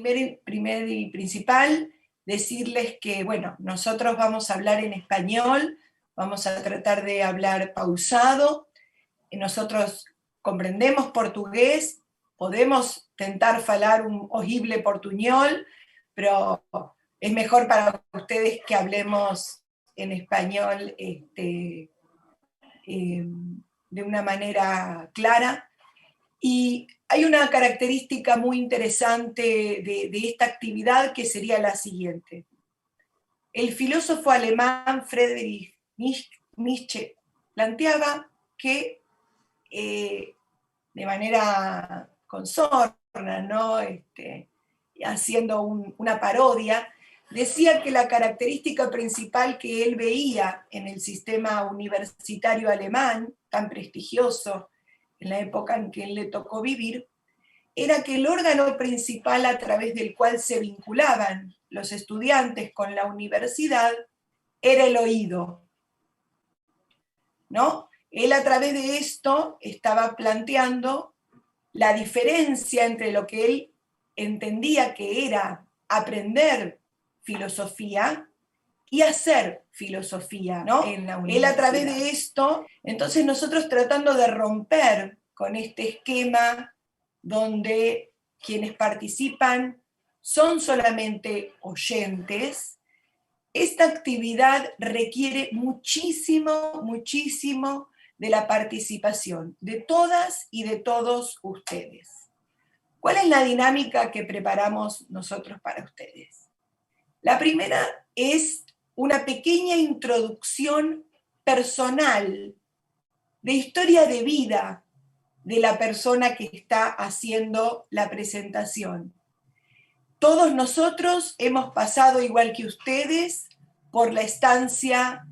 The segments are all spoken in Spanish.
Primer y principal, decirles que, bueno, nosotros vamos a hablar en español, vamos a tratar de hablar pausado, nosotros comprendemos portugués, podemos tentar falar un horrible portuñol, pero es mejor para ustedes que hablemos en español de una manera clara. Y hay una característica muy interesante de esta actividad que sería la siguiente. El filósofo alemán Friedrich Nietzsche planteaba que de manera con sorna, ¿no? Haciendo una parodia, decía que la característica principal que él veía en el sistema universitario alemán, tan prestigioso en la época en que él le tocó vivir, era que el órgano principal a través del cual se vinculaban los estudiantes con la universidad era el oído, ¿no? Él a través de esto estaba planteando la diferencia entre lo que él entendía que era aprender filosofía y hacer filosofía, ¿no? Él a través de esto, entonces nosotros tratando de romper con este esquema donde quienes participan son solamente oyentes, esta actividad requiere muchísimo, muchísimo de la participación de todas y de todos ustedes. ¿Cuál es la dinámica que preparamos nosotros para ustedes? La primera es una pequeña introducción personal de historia de vida de la persona que está haciendo la presentación. Todos nosotros hemos pasado, igual que ustedes, por la estancia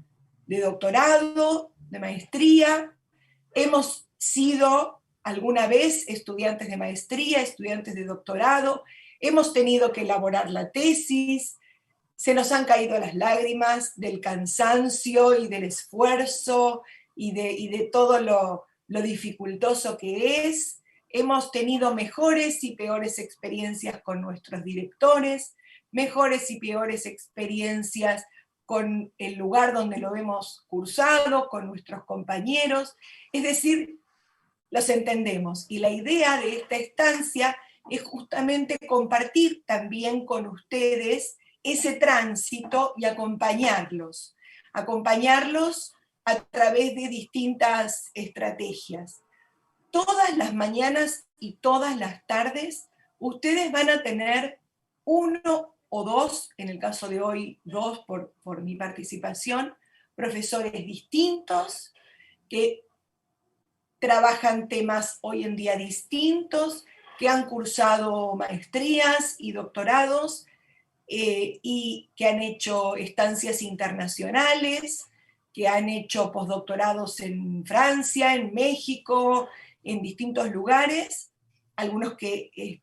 de doctorado, de maestría. Hemos sido alguna vez estudiantes de maestría, estudiantes de doctorado. Hemos tenido que elaborar la tesis. Se nos han caído las lágrimas del cansancio y del esfuerzo y de todo lo dificultoso que es. Hemos tenido mejores y peores experiencias con nuestros directores, mejores y peores experiencias con el lugar donde lo hemos cursado, con nuestros compañeros. Es decir, los entendemos. Y la idea de esta estancia es justamente compartir también con ustedes ese tránsito y acompañarlos a través de distintas estrategias. Todas las mañanas y todas las tardes, ustedes van a tener uno o dos, en el caso de hoy dos por mi participación, profesores distintos que trabajan temas hoy en día distintos, que han cursado maestrías y doctorados y que han hecho estancias internacionales, que han hecho postdoctorados en Francia, en México, en distintos lugares, algunos que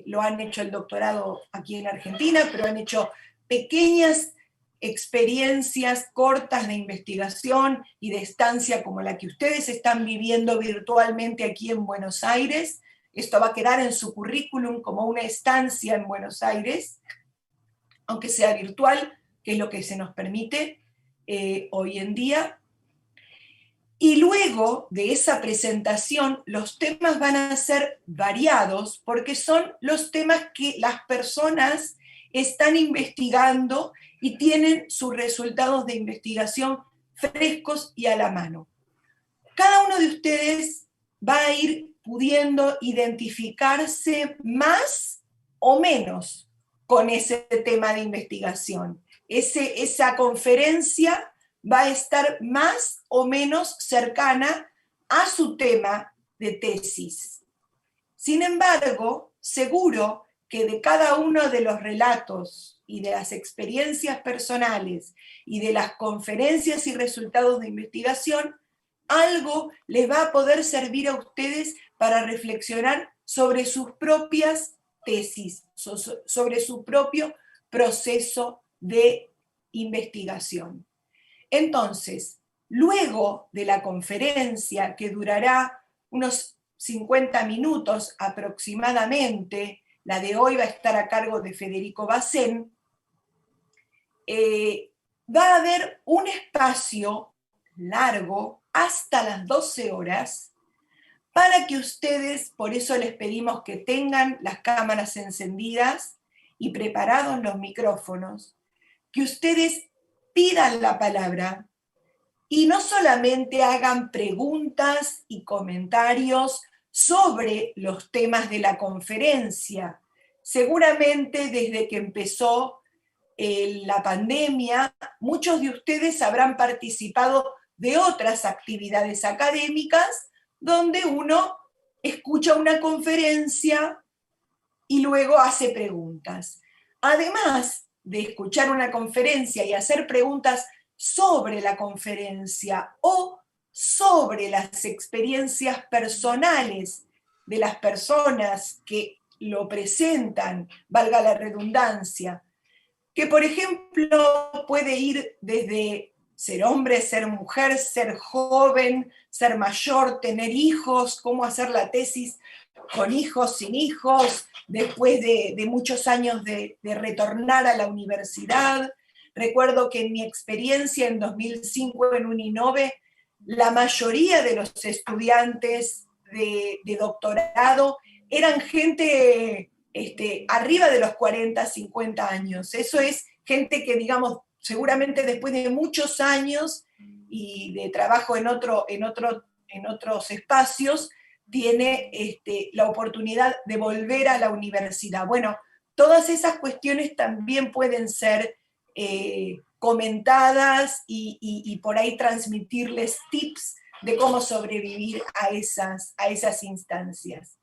lo han hecho el doctorado aquí en Argentina, pero han hecho pequeñas experiencias cortas de investigación y de estancia como la que ustedes están viviendo virtualmente aquí en Buenos Aires. Esto va a quedar en su currículum como una estancia en Buenos Aires, aunque sea virtual, que es lo que se nos permite hoy en día. Y luego de esa presentación, los temas van a ser variados porque son los temas que las personas están investigando y tienen sus resultados de investigación frescos y a la mano. Cada uno de ustedes va a ir pudiendo identificarse más o menos con ese tema de investigación. Esa conferencia va a estar más o menos cercana a su tema de tesis. Sin embargo, seguro que de cada uno de los relatos y de las experiencias personales y de las conferencias y resultados de investigación, algo les va a poder servir a ustedes para reflexionar sobre sus propias tesis, sobre su propio proceso de investigación. Entonces, luego de la conferencia, que durará unos 50 minutos aproximadamente, la de hoy va a estar a cargo de Federico Bacén, va a haber un espacio largo hasta las 12 horas para que ustedes, por eso les pedimos que tengan las cámaras encendidas y preparados los micrófonos, que ustedes pidan la palabra y no solamente hagan preguntas y comentarios sobre los temas de la conferencia. Seguramente desde que empezó la pandemia, muchos de ustedes habrán participado de otras actividades académicas donde uno escucha una conferencia y luego hace preguntas. Además de escuchar una conferencia y hacer preguntas sobre la conferencia o sobre las experiencias personales de las personas que lo presentan, valga la redundancia, que por ejemplo puede ir desde ser hombre, ser mujer, ser joven, ser mayor, tener hijos, cómo hacer la tesis con hijos, sin hijos, después de muchos años de retornar a la universidad. Recuerdo que en mi experiencia en 2005 en Uninove, la mayoría de los estudiantes de doctorado eran gente arriba de los 40, 50 años. Eso es gente que, digamos, seguramente después de muchos años y de trabajo en otros espacios, tiene la oportunidad de volver a la universidad. Bueno, todas esas cuestiones también pueden ser comentadas y por ahí transmitirles tips de cómo sobrevivir a esas instancias.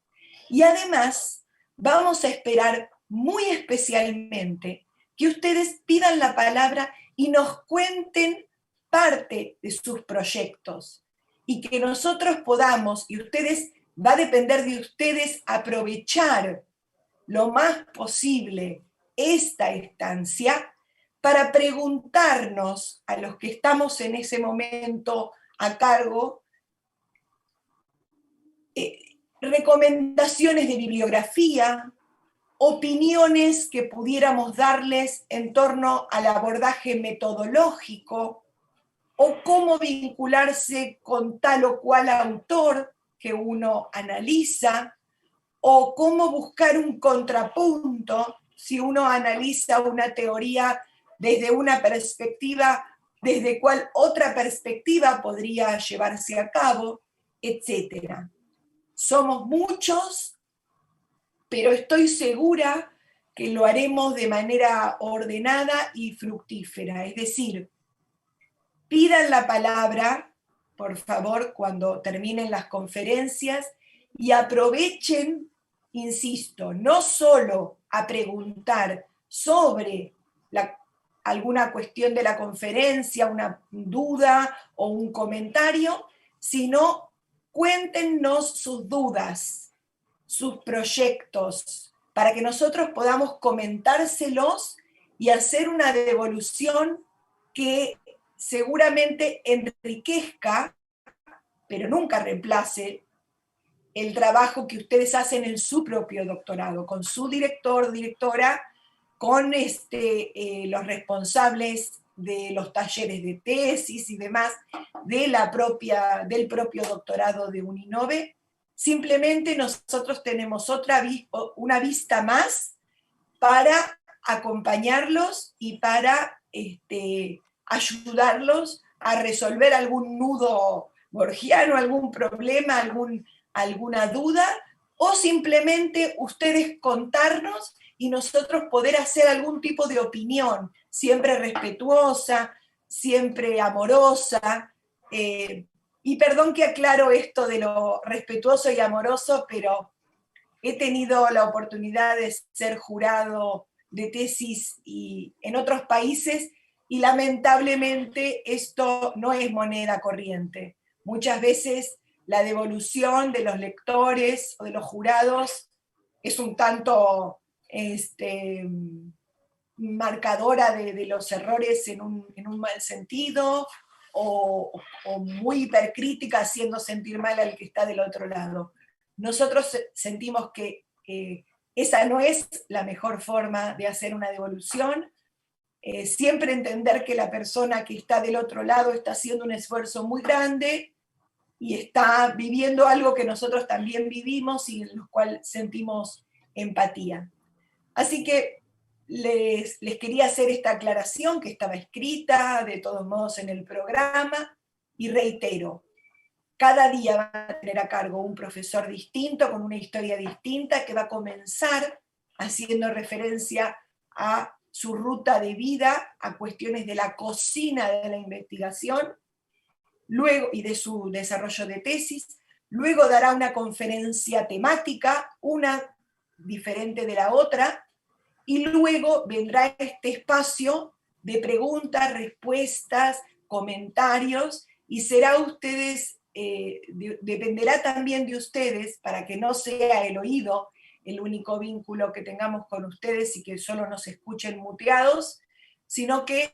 Y además, vamos a esperar muy especialmente que ustedes pidan la palabra y nos cuenten parte de sus proyectos y que nosotros podamos, y va a depender de ustedes aprovechar lo más posible esta estancia para preguntarnos a los que estamos en ese momento a cargo recomendaciones de bibliografía, opiniones que pudiéramos darles en torno al abordaje metodológico o cómo vincularse con tal o cual autor que uno analiza, o cómo buscar un contrapunto si uno analiza una teoría desde una perspectiva, desde cuál otra perspectiva podría llevarse a cabo, etc. Somos muchos, pero estoy segura que lo haremos de manera ordenada y fructífera. Es decir, pidan la palabra, por favor, cuando terminen las conferencias y aprovechen, insisto, no solo a preguntar sobre alguna cuestión de la conferencia, una duda o un comentario, sino cuéntenos sus dudas, sus proyectos, para que nosotros podamos comentárselos y hacer una devolución que seguramente enriquezca, pero nunca reemplace, el trabajo que ustedes hacen en su propio doctorado, con su director, directora, con los responsables de los talleres de tesis y demás del propio doctorado de Uninove. Simplemente nosotros tenemos una vista más para acompañarlos y para ayudarlos a resolver algún nudo borgiano, algún problema, alguna duda, o simplemente ustedes contarnos y nosotros poder hacer algún tipo de opinión, siempre respetuosa, siempre amorosa. Y perdón que aclaro esto de lo respetuoso y amoroso, pero he tenido la oportunidad de ser jurado de tesis en otros países y lamentablemente esto no es moneda corriente. Muchas veces la devolución de los lectores o de los jurados es un tanto marcadora de los errores en un mal sentido o muy hipercrítica haciendo sentir mal al que está del otro lado. Nosotros sentimos que esa no es la mejor forma de hacer una devolución. Siempre entender que la persona que está del otro lado está haciendo un esfuerzo muy grande y está viviendo algo que nosotros también vivimos y en lo cual sentimos empatía. Así que les quería hacer esta aclaración que estaba escrita de todos modos en el programa, y reitero, cada día va a tener a cargo un profesor distinto, con una historia distinta, que va a comenzar haciendo referencia a su ruta de vida, a cuestiones de la cocina de la investigación, luego, y de su desarrollo de tesis. Luego dará una conferencia temática, una diferente de la otra, y luego vendrá este espacio de preguntas, respuestas, comentarios, y será ustedes, dependerá también de ustedes, para que no sea el oído el único vínculo que tengamos con ustedes y que solo nos escuchen muteados, sino que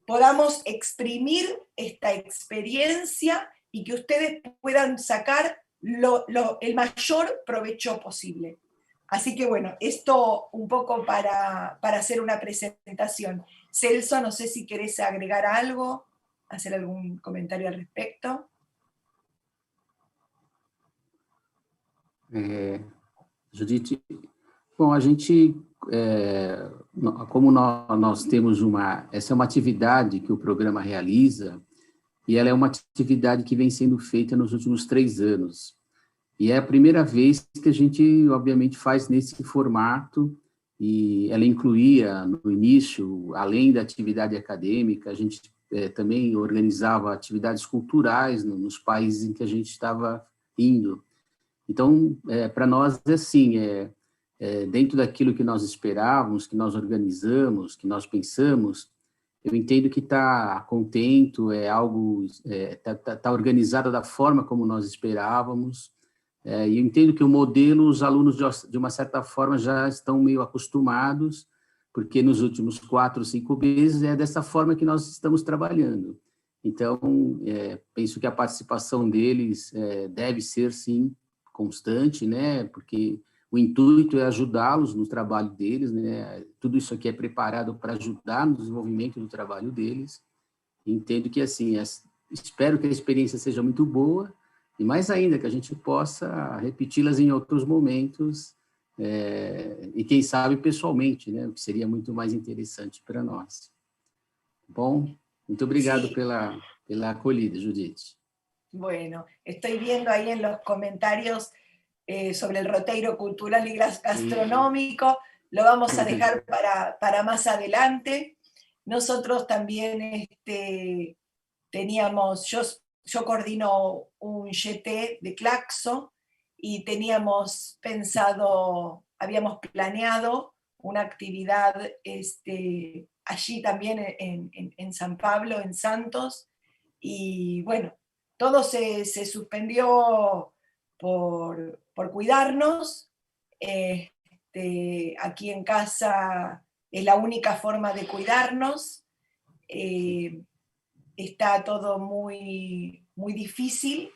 podamos exprimir esta experiencia y que ustedes puedan sacar el mayor provecho posible. Así que bueno, esto un poco para hacer una presentación. Celso, no sé si querés agregar algo, hacer algún comentario al respecto. Judith, bom, a gente, como nós temos essa é uma atividade que o programa realiza, e ela é uma atividade que vem sendo feita nos últimos 3 anos. E é a primeira vez que a gente, obviamente, faz nesse formato, e ela incluía, no início, além da atividade acadêmica, a gente também organizava atividades culturais nos países em que a gente estava indo. Então, para nós, assim, dentro daquilo que nós esperávamos, que nós organizamos, que nós pensamos, eu entendo que está contento, é algo, está organizado da forma como nós esperávamos, e eu entendo que o modelo, os alunos, de uma certa forma, já estão meio acostumados, porque nos últimos 4, 5 meses é dessa forma que nós estamos trabalhando. Então, penso que a participação deles deve ser, sim, constante, né? Porque o intuito é ajudá-los no trabalho deles, né? Tudo isso aqui é preparado para ajudar no desenvolvimento do trabalho deles. Entendo que, assim, espero que a experiência seja muito boa, e mais ainda, que a gente possa repeti-las em outros momentos, e quem sabe pessoalmente, né? O que seria muito mais interessante para nós. Bom, muito obrigado pela acolhida, Judith. Bueno, estoy viendo ahí en los comentarios sobre el roteiro cultural y gastronómico, lo vamos a dejar para más adelante. Nosotros también teníamos, yo coordino un GT de Claxo y teníamos pensado, habíamos planeado una actividad allí también en San Pablo, en Santos, y bueno, todo se suspendió por cuidarnos. Aquí en casa es la única forma de cuidarnos. Está todo muy, muy difícil.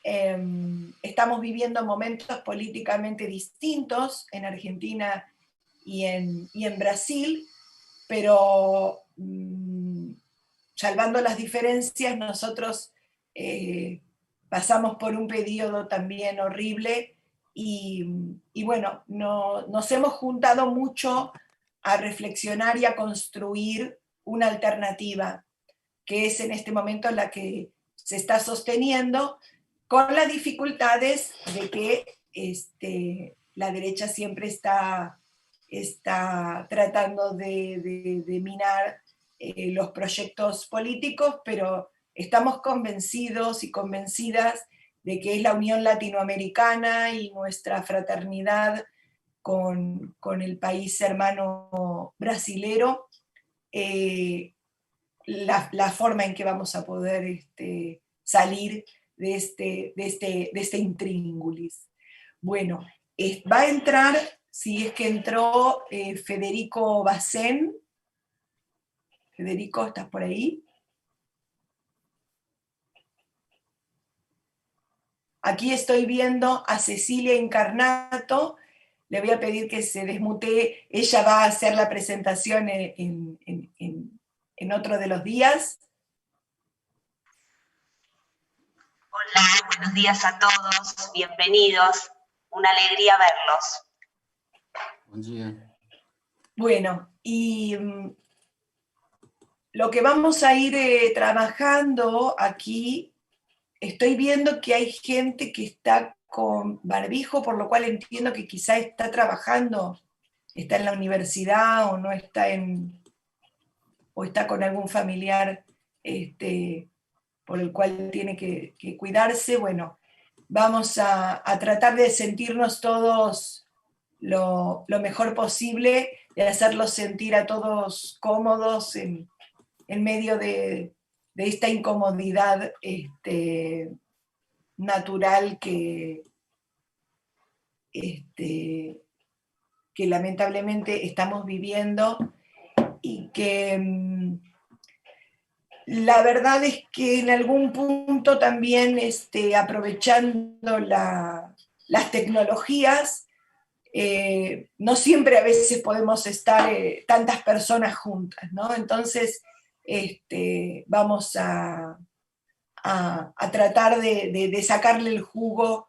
Estamos viviendo momentos políticamente distintos en Argentina y en Brasil, pero salvando las diferencias, nosotros pasamos por un periodo también horrible y bueno, nos hemos juntado mucho a reflexionar y a construir una alternativa, que es en este momento la que se está sosteniendo, con las dificultades de que la derecha siempre está tratando de minar los proyectos políticos, pero estamos convencidos y convencidas de que es la Unión Latinoamericana y nuestra fraternidad con el país hermano brasilero, la forma en que vamos a poder salir de este intríngulis. Bueno, va a entrar, si es que entró, Federico Bacén. Federico, ¿estás por ahí? Aquí estoy viendo a Cecilia Incarnato. le voy a pedir que se desmutee. Ella va a hacer la presentación en otro de los días. Hola, buenos días a todos, bienvenidos. Una alegría verlos. Bom dia. Bueno, y lo que vamos a ir trabajando aquí, estoy viendo que hay gente que está con barbijo, por lo cual entiendo que quizá está trabajando, está en la universidad o no está o está con algún familiar por el cual tiene que cuidarse. Bueno, vamos a tratar de sentirnos todos lo mejor posible, de hacerlos sentir a todos cómodos en medio de esta incomodidad natural que lamentablemente estamos viviendo, y que la verdad es que en algún punto también aprovechando las tecnologías, no siempre a veces podemos estar tantas personas juntas, ¿no? Entonces vamos a tratar de sacarle el jugo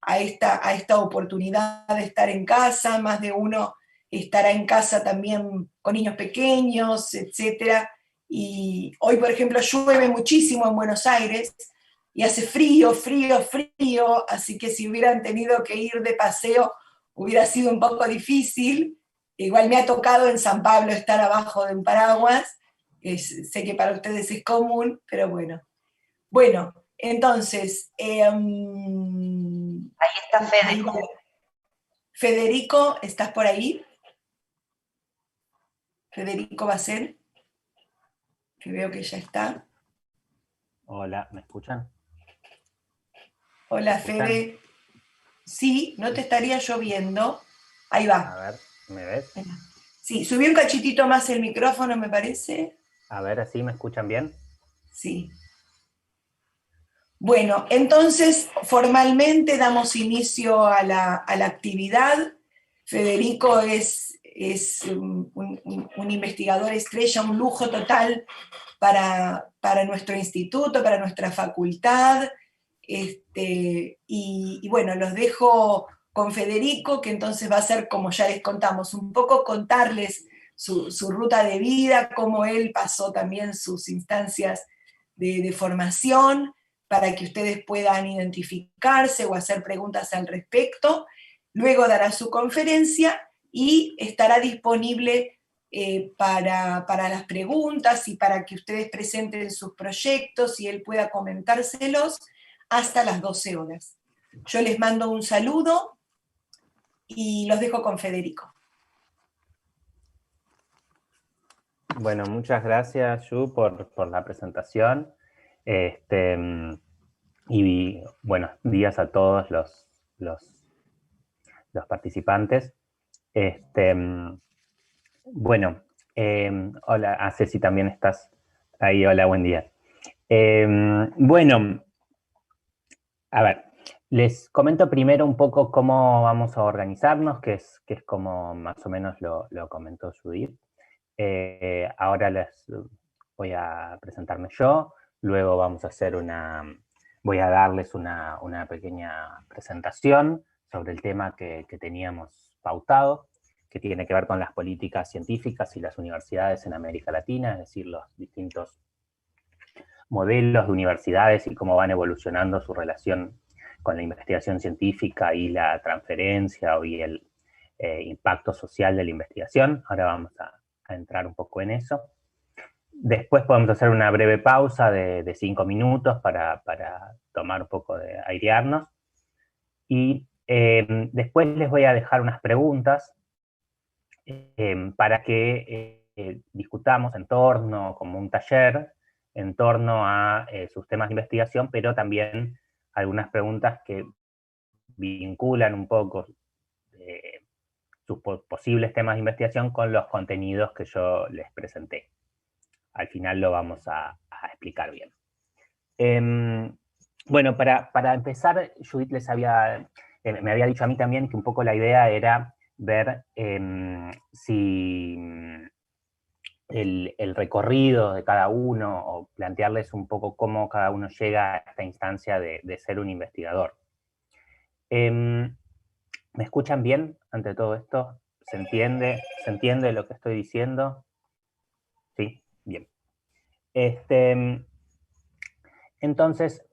a esta oportunidad de estar en casa. Más de uno estará en casa también con niños pequeños, etcétera. Y hoy, por ejemplo, llueve muchísimo en Buenos Aires y hace frío, frío, frío, así que si hubieran tenido que ir de paseo hubiera sido un poco difícil. Igual me ha tocado en San Pablo estar abajo de un paraguas, sé que para ustedes es común, pero bueno. Bueno, entonces, Ahí está Fede. Federico, ¿estás por ahí? Federico Bacén, que veo que ya está. Hola, ¿me escuchan? Hola, Fede. Sí, no te estaría lloviendo. Ahí va. A ver, ¿me ves? Sí, subí un cachitito más el micrófono, me parece. A ver, ¿así me escuchan bien? Sí. Bueno, entonces formalmente damos inicio a la actividad. Federico es un investigador estrella, un lujo total para nuestro instituto, para nuestra facultad. Y bueno, los dejo con Federico, que entonces va a ser, como ya les contamos, un poco contarles su ruta de vida, cómo él pasó también sus instancias de formación, para que ustedes puedan identificarse o hacer preguntas al respecto. Luego dará su conferencia y estará disponible para las preguntas y para que ustedes presenten sus proyectos y él pueda comentárselos hasta las 12 horas. Yo les mando un saludo y los dejo con Federico. Bueno, muchas gracias, Yu, por la presentación. Y buenos días a todos los participantes. Bueno, hola, a Ceci también estás ahí. Hola, buen día. Bueno, a ver, les comento primero un poco cómo vamos a organizarnos, que es como más o menos lo comentó Judith. Ahora les voy a presentarme yo, luego vamos a hacer voy a darles una pequeña presentación sobre el tema que teníamos pautado, que tiene que ver con las políticas científicas y las universidades en América Latina, es decir, los distintos modelos de universidades y cómo van evolucionando su relación con la investigación científica y la transferencia y el impacto social de la investigación. Ahora vamos a entrar un poco en eso. Después podemos hacer una breve pausa de 5 minutos para tomar un poco de airearnos. Y después les voy a dejar unas preguntas para que discutamos en torno, como un taller, en torno a sus temas de investigación, pero también algunas preguntas que vinculan un poco sus posibles temas de investigación con los contenidos que yo les presenté. Al final lo vamos a explicar bien. Bueno, para empezar, Judith les había me había dicho a mí también que un poco la idea era ver si el recorrido de cada uno, o plantearles un poco cómo cada uno llega a esta instancia de ser un investigador. ¿Me escuchan bien ante todo esto? ¿Se entiende lo que estoy diciendo? Sí, bien. Entonces,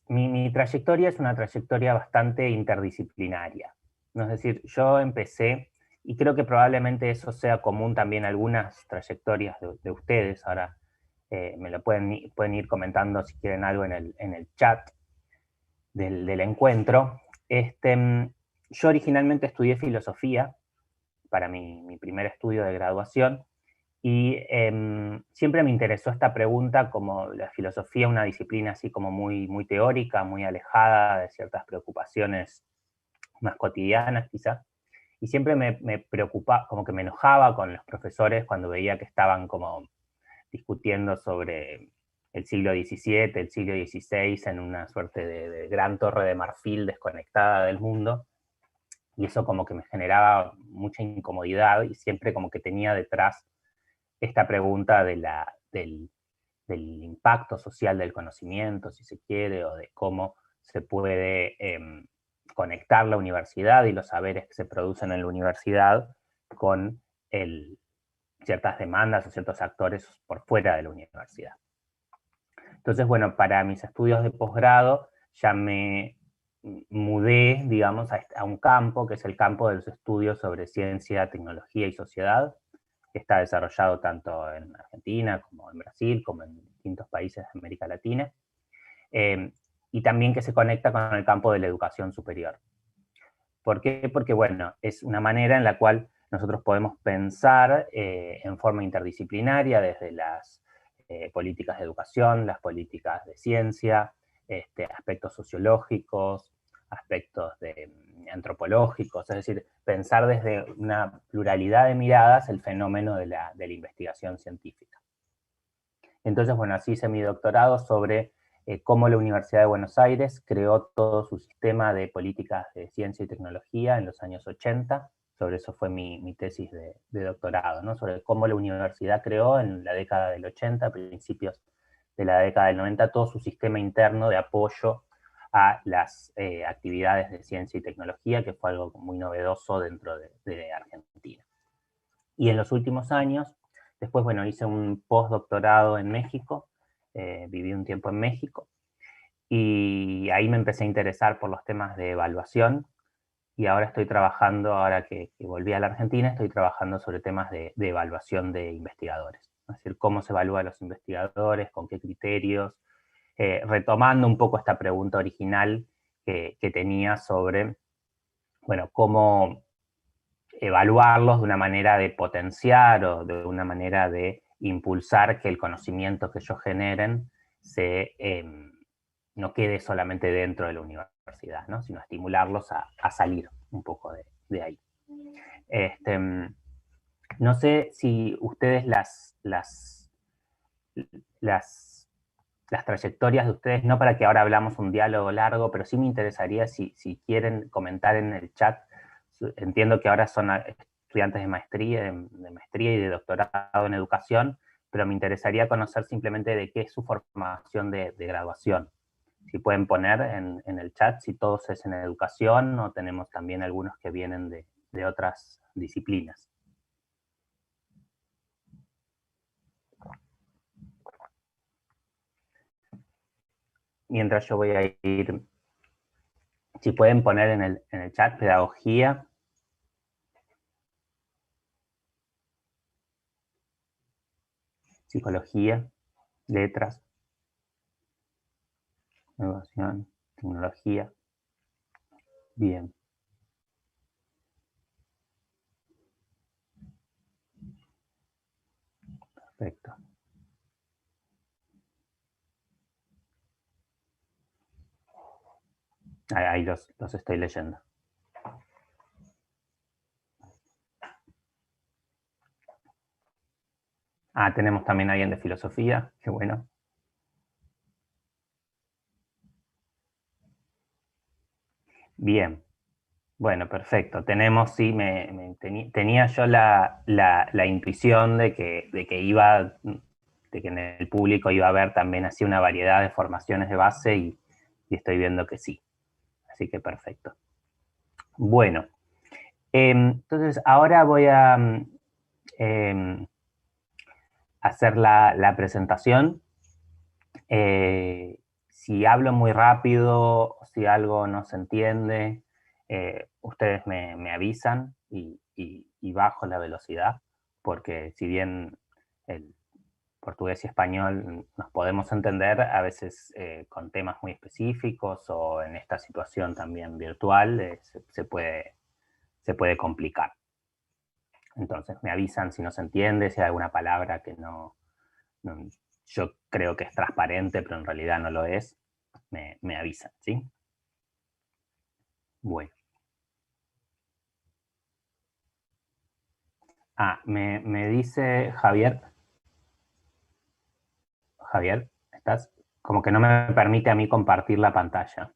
mi trayectoria es una trayectoria bastante interdisciplinaria. Es decir, yo empecé, y creo que probablemente eso sea común también a algunas trayectorias de ustedes, ahora me lo pueden ir comentando si quieren algo en el chat del encuentro. Yo originalmente estudié filosofía para mi primer estudio de graduación, y siempre me interesó esta pregunta, como la filosofía, una disciplina así como muy, muy teórica, muy alejada de ciertas preocupaciones más cotidianas quizás, y siempre me preocupaba, como que me enojaba con los profesores cuando veía que estaban como discutiendo sobre el siglo XVII, el siglo XVI, en una suerte de gran torre de marfil desconectada del mundo, y eso como que me generaba mucha incomodidad, y siempre como que tenía detrás esta pregunta del impacto social del conocimiento, si se quiere, o de cómo se puede conectar la universidad y los saberes que se producen en la universidad con ciertas demandas o ciertos actores por fuera de la universidad. Entonces, bueno, para mis estudios de posgrado ya me mudé, digamos, a un campo, que es el campo de los estudios sobre ciencia, tecnología y sociedad, que está desarrollado tanto en Argentina como en Brasil, como en distintos países de América Latina, y también que se conecta con el campo de la educación superior. ¿Por qué? Porque, bueno, es una manera en la cual nosotros podemos pensar en forma interdisciplinaria desde las políticas de educación, las políticas de ciencia, aspectos sociológicos, aspectos antropológicos, es decir, pensar desde una pluralidad de miradas el fenómeno de la investigación científica. Entonces, bueno, así hice mi doctorado sobre cómo la Universidad de Buenos Aires creó todo su sistema de políticas de ciencia y tecnología en los años 80. Sobre eso fue mi tesis de doctorado, ¿no? Sobre cómo la universidad creó en la década del 80, principios de la década del 90, todo su sistema interno de apoyo a las actividades de ciencia y tecnología, que fue algo muy novedoso dentro de Argentina. Y en los últimos años, después, bueno, hice un postdoctorado en México, viví un tiempo en México, y ahí me empecé a interesar por los temas de evaluación, y ahora estoy trabajando, ahora que volví a la Argentina, estoy trabajando sobre temas de evaluación de investigadores. Es decir, cómo se evalúa a los investigadores, con qué criterios, retomando un poco esta pregunta original que tenía sobre, bueno, cómo evaluarlos de una manera de potenciar o de una manera de impulsar que el conocimiento que ellos generen no quede solamente dentro de la universidad, ¿no? Sino estimularlos a salir un poco de ahí. No sé si ustedes las trayectorias de ustedes, no para que ahora hablamos un diálogo largo, pero sí me interesaría si quieren comentar en el chat. Entiendo que ahora son estudiantes de maestría y de doctorado en educación, pero me interesaría conocer simplemente de qué es su formación de graduación. Si pueden poner en el chat si todos es en educación o tenemos también algunos que vienen de otras disciplinas. Mientras yo voy a ir, si pueden poner en el chat pedagogía, psicología, letras, educación, tecnología. Bien. Perfecto. Ahí los estoy leyendo. Ah, tenemos también a alguien de filosofía, qué bueno. Bien. Bueno, perfecto. Tenemos, sí, tenía yo la intuición de que en el público iba a haber también así una variedad de formaciones de base y estoy viendo que sí. Así que perfecto. Bueno, entonces ahora voy a hacer la presentación. Si hablo muy rápido, si algo no se entiende, ustedes me avisan y bajo la velocidad, porque si bien el portugués y español nos podemos entender, a veces con temas muy específicos o en esta situación también virtual se puede complicar. Entonces me avisan si no se entiende, si hay alguna palabra que no yo creo que es transparente, pero en realidad no lo es, me avisan, ¿sí? Bueno. Me dice Javier. Javier, ¿estás? Como que no me permite a mí compartir la pantalla.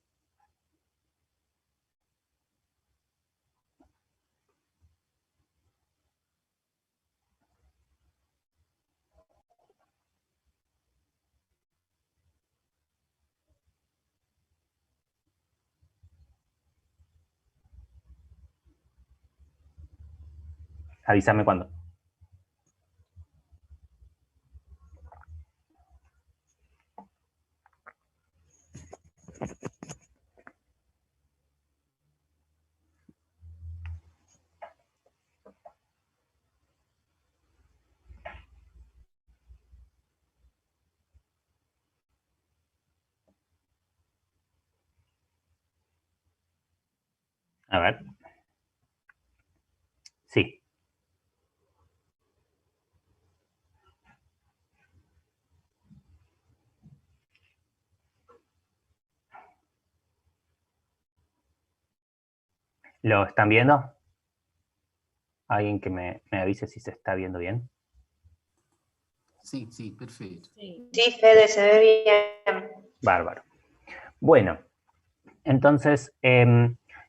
Avísame cuando. A ver. Sí. ¿Lo están viendo? ¿Alguien que me avise si se está viendo bien? Sí, sí, perfecto. Sí, Fede, se ve bien. Bárbaro. Bueno, entonces,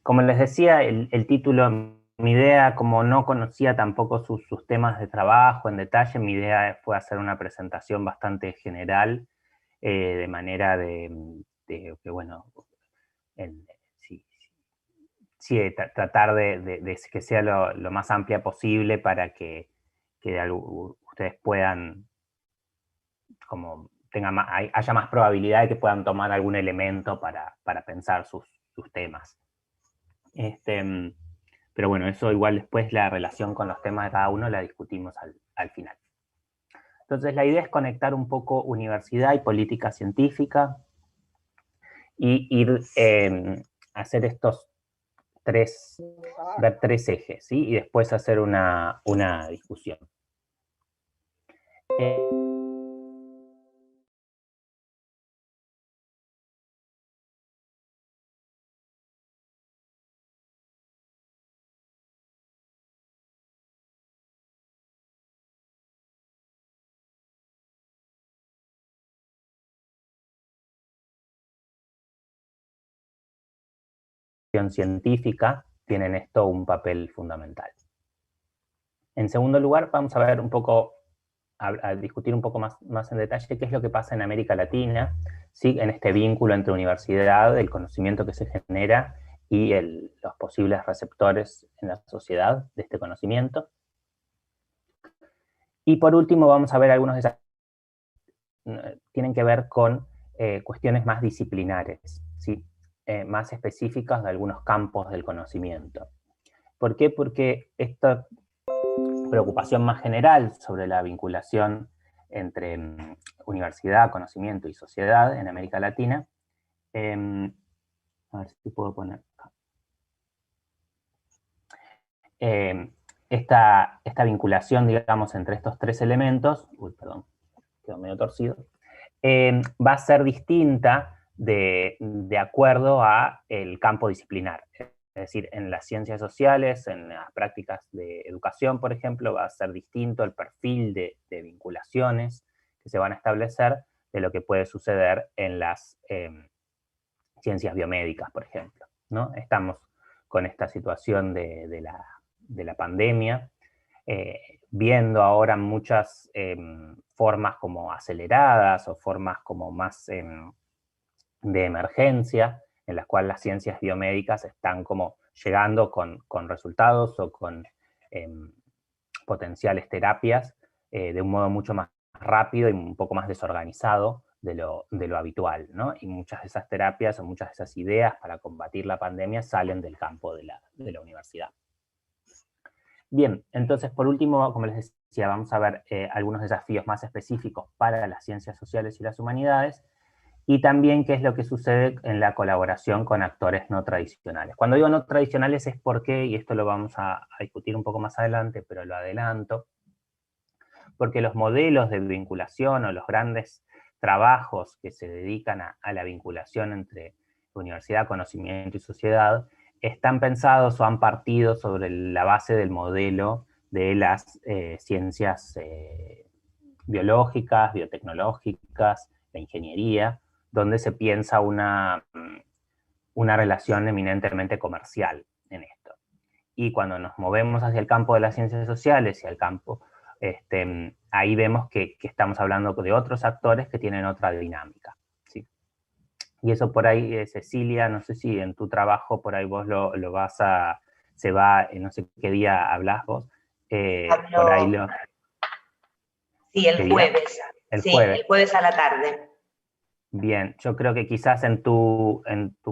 como les decía, el título, mi idea, como no conocía tampoco sus temas de trabajo en detalle, mi idea fue hacer una presentación bastante general, de manera de que, bueno, tratar de que sea lo más amplia posible para que ustedes puedan, como haya más probabilidad de que puedan tomar algún elemento para pensar sus temas. Pero bueno, eso igual después la relación con los temas de cada uno la discutimos al final. Entonces la idea es conectar un poco universidad y política científica y ir hacer ver tres ejes, ¿sí? Y después hacer una discusión. Científica tienen esto un papel fundamental. En segundo lugar, vamos a ver un poco, a discutir un poco más en detalle qué es lo que pasa en América Latina, ¿sí? En este vínculo entre universidad, el conocimiento que se genera y los posibles receptores en la sociedad de este conocimiento. Y por último vamos a ver algunos desafíos que tienen que ver con cuestiones más disciplinares, ¿sí? Más específicas de algunos campos del conocimiento. ¿Por qué? Porque esta preocupación más general sobre la vinculación entre universidad, conocimiento y sociedad en América Latina, a ver si puedo poner acá. Esta vinculación, digamos, entre estos tres elementos, perdón, quedó medio torcido, va a ser distinta de acuerdo a el campo disciplinar. Es decir, en las ciencias sociales, en las prácticas de educación, por ejemplo, va a ser distinto el perfil de vinculaciones que se van a establecer de lo que puede suceder en las ciencias biomédicas, por ejemplo. ¿no? Estamos con esta situación de la pandemia, viendo ahora muchas formas como aceleradas o formas como más de emergencia, en las cuales las ciencias biomédicas están como llegando con resultados o con potenciales terapias de un modo mucho más rápido y un poco más desorganizado de lo habitual, ¿no? Y muchas de esas terapias o muchas de esas ideas para combatir la pandemia salen del campo de la universidad. Bien, entonces por último, como les decía, vamos a ver algunos desafíos más específicos para las ciencias sociales y las humanidades, y también qué es lo que sucede en la colaboración con actores no tradicionales. Cuando digo no tradicionales es porque, y esto lo vamos a discutir un poco más adelante, pero lo adelanto, porque los modelos de vinculación o los grandes trabajos que se dedican a la vinculación entre universidad, conocimiento y sociedad están pensados o han partido sobre la base del modelo de las ciencias biológicas, biotecnológicas, la ingeniería, donde se piensa una relación eminentemente comercial en esto. Y cuando nos movemos hacia el campo de las ciencias sociales y al campo, ahí vemos que estamos hablando de otros actores que tienen otra dinámica, ¿sí? Y eso por ahí, Cecilia, no sé si en tu trabajo por ahí vos lo vas a, no sé qué día hablas vos, por ahí lo... Sí, el jueves. El sí, jueves. El jueves a la tarde. Bien, yo creo que quizás en tu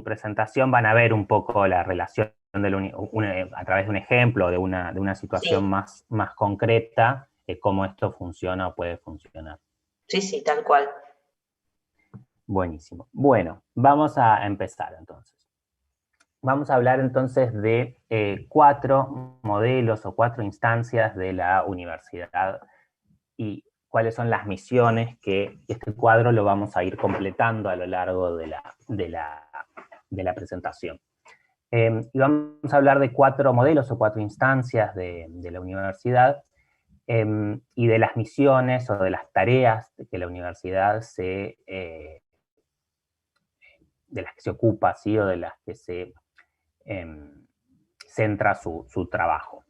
presentación van a ver un poco la relación a través de un ejemplo, de una situación Sí. más concreta, cómo esto funciona o puede funcionar. Sí, sí, tal cual. Buenísimo. Bueno, vamos a empezar entonces. Vamos a hablar entonces de 4 modelos o 4 instancias de la universidad y cuáles son las misiones que este cuadro lo vamos a ir completando a lo largo de la presentación. Y vamos a hablar de 4 modelos o 4 instancias de la universidad y de las misiones o de las tareas que la universidad de las que se ocupa, ¿sí? O de las que se centra su trabajo.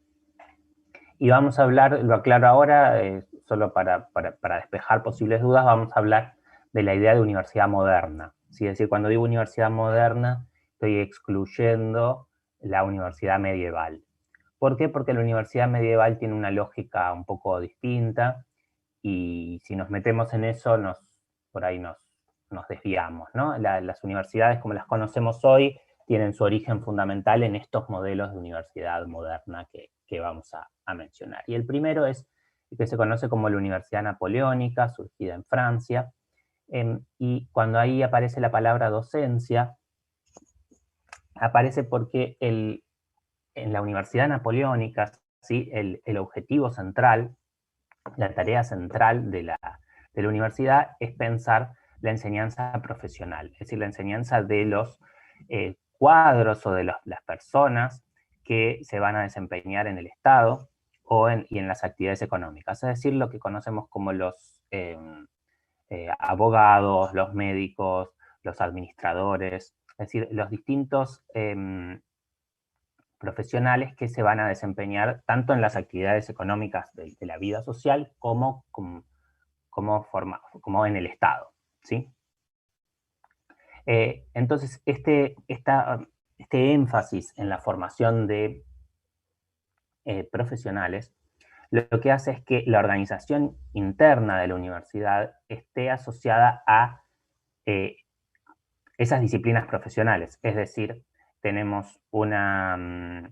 Y vamos a hablar, lo aclaro ahora, solo para despejar posibles dudas, vamos a hablar de la idea de universidad moderna. ¿Sí? Es decir, cuando digo universidad moderna, estoy excluyendo la universidad medieval. ¿Por qué? Porque la universidad medieval tiene una lógica un poco distinta, y si nos metemos en eso, por ahí nos desviamos, ¿no? Las universidades como las conocemos hoy tienen su origen fundamental en estos modelos de universidad moderna que vamos a mencionar. Y el primero es el que se conoce como la Universidad Napoleónica, surgida en Francia, y cuando ahí aparece la palabra docencia, aparece porque en la Universidad Napoleónica, ¿sí? el objetivo central, la tarea central de la universidad es pensar la enseñanza profesional, es decir, la enseñanza de los cuadros o de las personas que se van a desempeñar en el Estado y en las actividades económicas, es decir, lo que conocemos como los abogados, los médicos, los administradores, es decir, los distintos profesionales que se van a desempeñar tanto en las actividades económicas de la vida social como en el Estado, ¿sí? Entonces, este énfasis en la formación de profesionales lo que hace es que la organización interna de la universidad esté asociada a esas disciplinas profesionales, es decir, tenemos una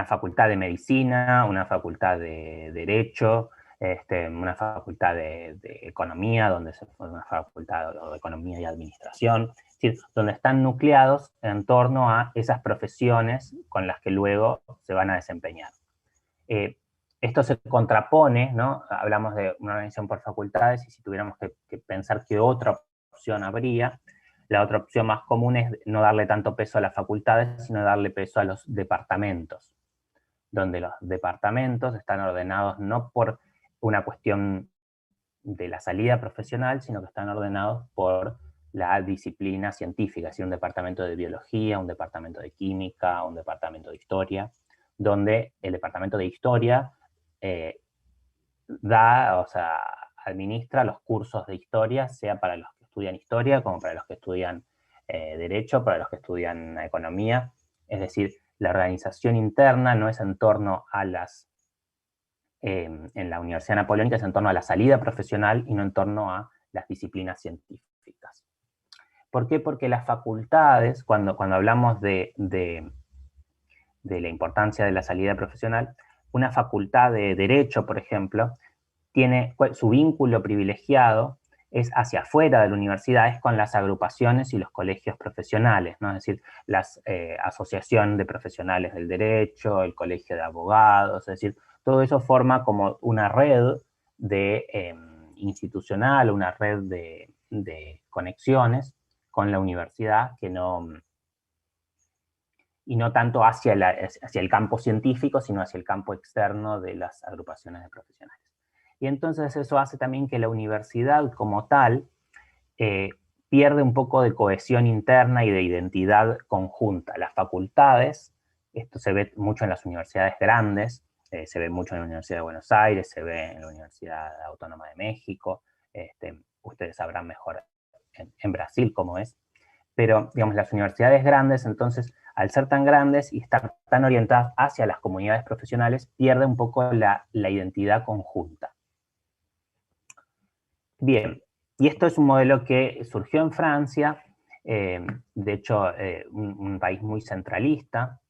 facultad de medicina, una facultad de derecho, una facultad de economía, una facultad de economía y administración, es decir, donde están nucleados en torno a esas profesiones con las que luego se van a desempeñar. Esto se contrapone, ¿no? Hablamos de una organización por facultades, y si tuviéramos que pensar qué otra opción habría, la otra opción más común es no darle tanto peso a las facultades, sino darle peso a los departamentos, donde los departamentos están ordenados no por una cuestión de la salida profesional, sino que están ordenados por la disciplina científica, es decir, un departamento de biología, un departamento de química, un departamento de historia, donde el departamento de historia administra los cursos de historia, sea para los que estudian historia, como para los que estudian derecho, para los que estudian economía. Es decir, la organización interna no es en torno a en la Universidad Napoleónica es en torno a la salida profesional y no en torno a las disciplinas científicas. ¿Por qué? Porque las facultades, cuando hablamos de la importancia de la salida profesional, una facultad de Derecho, por ejemplo, tiene su vínculo privilegiado es hacia afuera de la universidad, es con las agrupaciones y los colegios profesionales, ¿no? Es decir, la asociación de profesionales del derecho, el colegio de abogados, es decir, todo eso forma como una red institucional, una red de conexiones con la universidad y no tanto hacia el campo científico, sino hacia el campo externo de las agrupaciones de profesionales. Y entonces eso hace también que la universidad como tal pierde un poco de cohesión interna y de identidad conjunta. Las facultades, esto se ve mucho en las universidades grandes, se ve mucho en la Universidad de Buenos Aires, se ve en la Universidad Autónoma de México, ustedes sabrán mejor en Brasil cómo es, pero digamos las universidades grandes, entonces, al ser tan grandes y estar tan orientadas hacia las comunidades profesionales, pierde un poco la identidad conjunta. Bien, y esto es un modelo que surgió en Francia, de hecho, un país muy centralista.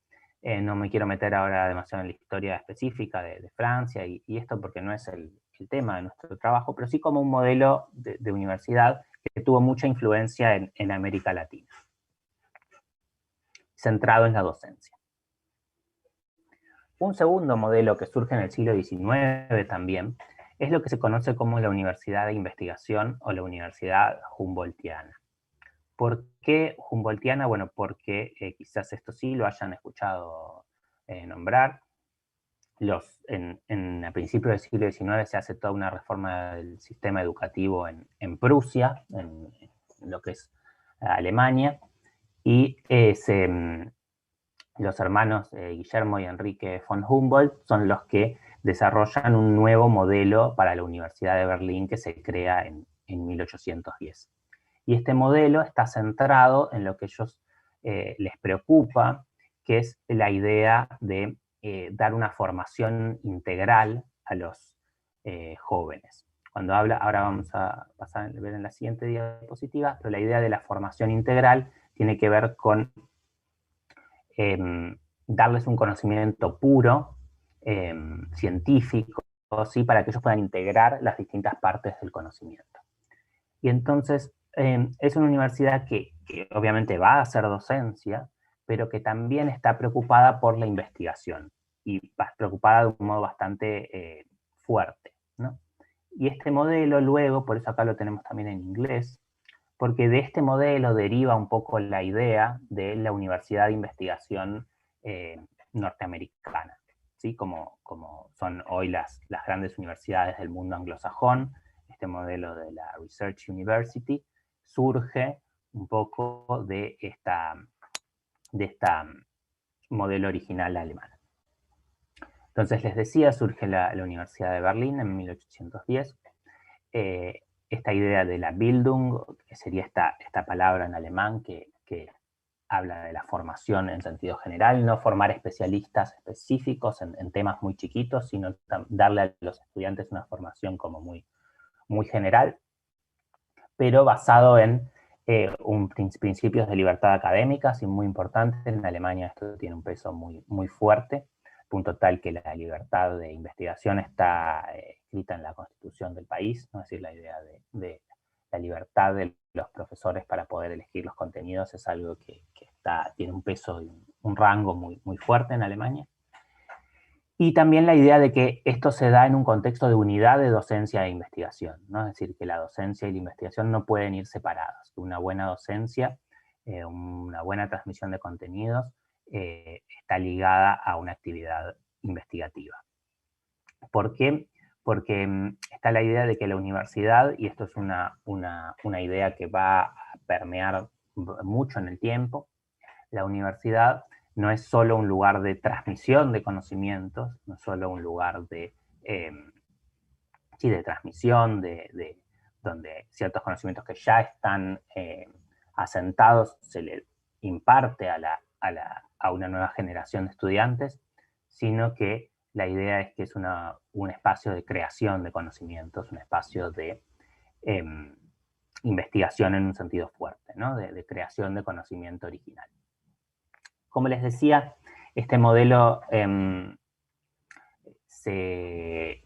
No me quiero meter ahora demasiado en la historia específica de Francia y esto porque no es el tema de nuestro trabajo, pero sí como un modelo de universidad que tuvo mucha influencia en América Latina, centrado en la docencia. Un segundo modelo que surge en el siglo XIX también es lo que se conoce como la Universidad de Investigación o la Universidad Humboldtiana. ¿Por qué Humboldtiana? Bueno, porque quizás esto sí lo hayan escuchado nombrar. A principios del siglo XIX se hace toda una reforma del sistema educativo en Prusia, en lo que es Alemania, y los hermanos Guillermo y Enrique von Humboldt son los que desarrollan un nuevo modelo para la Universidad de Berlín que se crea en 1810. Y este modelo está centrado en lo que ellos les preocupa, que es la idea de dar una formación integral a los jóvenes. Cuando habla, ahora vamos a pasar a ver en la siguiente diapositiva, pero la idea de la formación integral tiene que ver con darles un conocimiento puro, científico, ¿sí? Para que ellos puedan integrar las distintas partes del conocimiento. Y entonces es una universidad que obviamente va a hacer docencia, pero que también está preocupada por la investigación, y preocupada de un modo bastante fuerte, ¿no? Y este modelo luego, por eso acá lo tenemos también en inglés, porque de este modelo deriva un poco la idea de la Universidad de Investigación norteamericana, ¿sí? Como son hoy las grandes universidades del mundo anglosajón. Este modelo de la Research University surge un poco de esta modelo original alemán. Entonces, les decía, surge la Universidad de Berlín en 1810. Esta idea de la Bildung, que sería esta palabra en alemán que habla de la formación en sentido general, no formar especialistas específicos en temas muy chiquitos, sino darle a los estudiantes una formación como muy, muy general, pero basado en principios de libertad académica, y muy importante. En Alemania esto tiene un peso muy, muy fuerte, punto tal que la libertad de investigación está escrita en la Constitución del país, ¿no? Es decir, la idea de la libertad de los profesores para poder elegir los contenidos es algo que tiene un peso y un rango muy, muy fuerte en Alemania. Y también la idea de que esto se da en un contexto de unidad de docencia e investigación, ¿no? Es decir, que la docencia y la investigación no pueden ir separadas. Una buena docencia, una buena transmisión de contenidos, está ligada a una actividad investigativa. ¿Por qué? Porque está la idea de que la universidad, y esto es una idea que va a permear mucho en el tiempo. La universidad no es solo un lugar de transmisión de conocimientos, no es solo un lugar de transmisión, donde ciertos conocimientos que ya están asentados se le imparte a una nueva generación de estudiantes, sino que la idea es que es un espacio de creación de conocimientos, un espacio de investigación en un sentido fuerte, ¿no? de creación de conocimiento original. Como les decía, este modelo se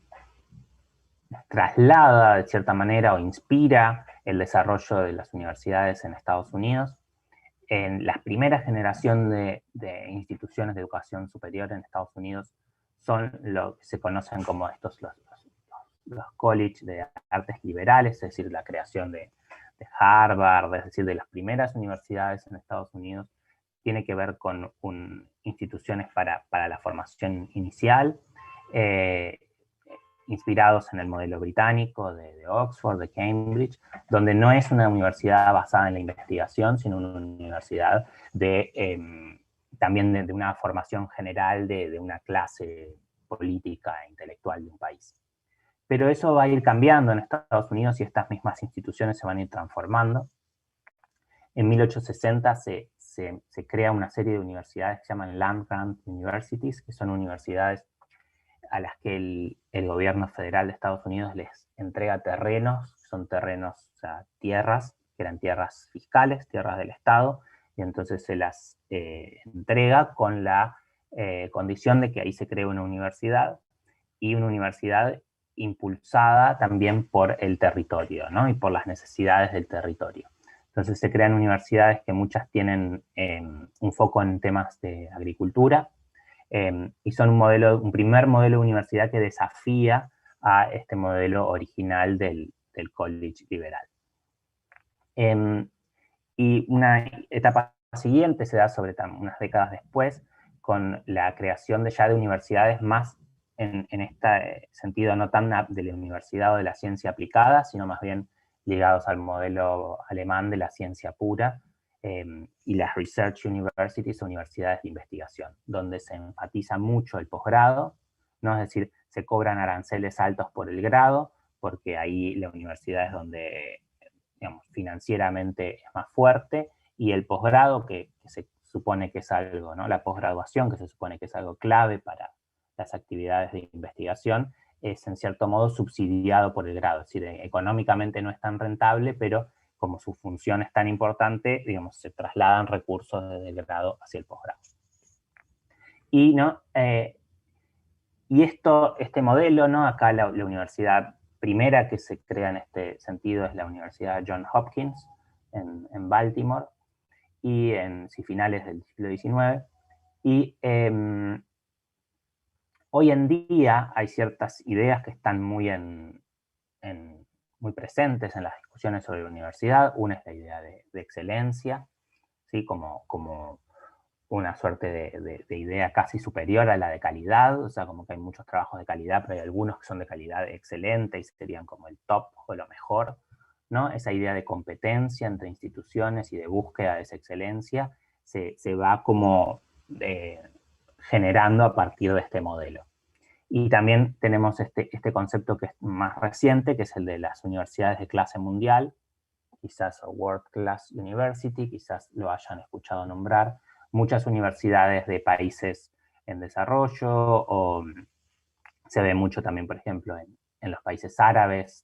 traslada de cierta manera o inspira el desarrollo de las universidades en Estados Unidos. En la primera generación de instituciones de educación superior en Estados Unidos son lo que se conocen como los college de artes liberales, es decir, la creación de Harvard, es decir, de las primeras universidades en Estados Unidos, tiene que ver con instituciones para la formación inicial, inspirados en el modelo británico de Oxford, de Cambridge, donde no es una universidad basada en la investigación, sino una universidad también de una formación general de una clase política e intelectual de un país. Pero eso va a ir cambiando en Estados Unidos y estas mismas instituciones se van a ir transformando. En 1860 se crea una serie de universidades que se llaman Land Grant Universities, que son universidades a las que el gobierno federal de Estados Unidos les entrega terrenos, son terrenos, o sea, tierras, que eran tierras fiscales, tierras del Estado, y entonces se las entrega con la condición de que ahí se cree una universidad, y una universidad impulsada también por el territorio, ¿no? Y por las necesidades del territorio. Entonces se crean universidades que muchas tienen un foco en temas de agricultura, y son un primer modelo de universidad que desafía a este modelo original del college liberal. Y una etapa siguiente se da sobre unas décadas después, con la creación de universidades más en este sentido, no tan de la universidad o de la ciencia aplicada, sino más bien ligados al modelo alemán de la ciencia pura, y las Research Universities, universidades de investigación, donde se enfatiza mucho el posgrado, ¿no? Es decir, se cobran aranceles altos por el grado, porque ahí la universidad es donde, digamos, financieramente es más fuerte, y el posgrado, que se supone que es algo, ¿no? La posgraduación, que se supone que es algo clave para las actividades de investigación, es en cierto modo subsidiado por el grado, es decir, económicamente no es tan rentable, pero como su función es tan importante, digamos, se trasladan recursos desde el grado hacia el posgrado. Y, ¿no? Y este modelo, ¿no? Acá la universidad primera que se crea en este sentido es la Universidad Johns Hopkins en Baltimore, y en finales del siglo XIX. Y hoy en día hay ciertas ideas que están muy presentes en las discusiones sobre la universidad. Una es la idea de excelencia, ¿sí? como una suerte de idea casi superior a la de calidad, o sea, como que hay muchos trabajos de calidad, pero hay algunos que son de calidad excelente y serían como el top o lo mejor, ¿no? Esa idea de competencia entre instituciones y de búsqueda de esa excelencia se va como generando a partir de este modelo. Y también tenemos este concepto que es más reciente, que es el de las universidades de clase mundial, quizás World Class University, quizás lo hayan escuchado nombrar. Muchas universidades de países en desarrollo, o se ve mucho también, por ejemplo, en los países árabes,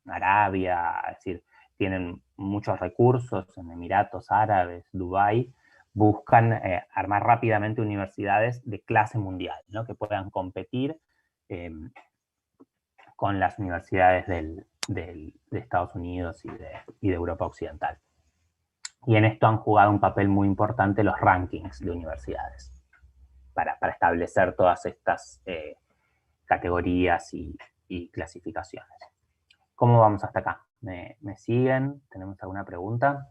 Arabia, es decir, tienen muchos recursos en Emiratos Árabes, Dubái, buscan armar rápidamente universidades de clase mundial, ¿no? Que puedan competir con las universidades de Estados Unidos y de Europa Occidental. Y en esto han jugado un papel muy importante los rankings de universidades, para establecer todas estas categorías y clasificaciones. ¿Cómo vamos hasta acá? ¿Me siguen? ¿Tenemos alguna pregunta?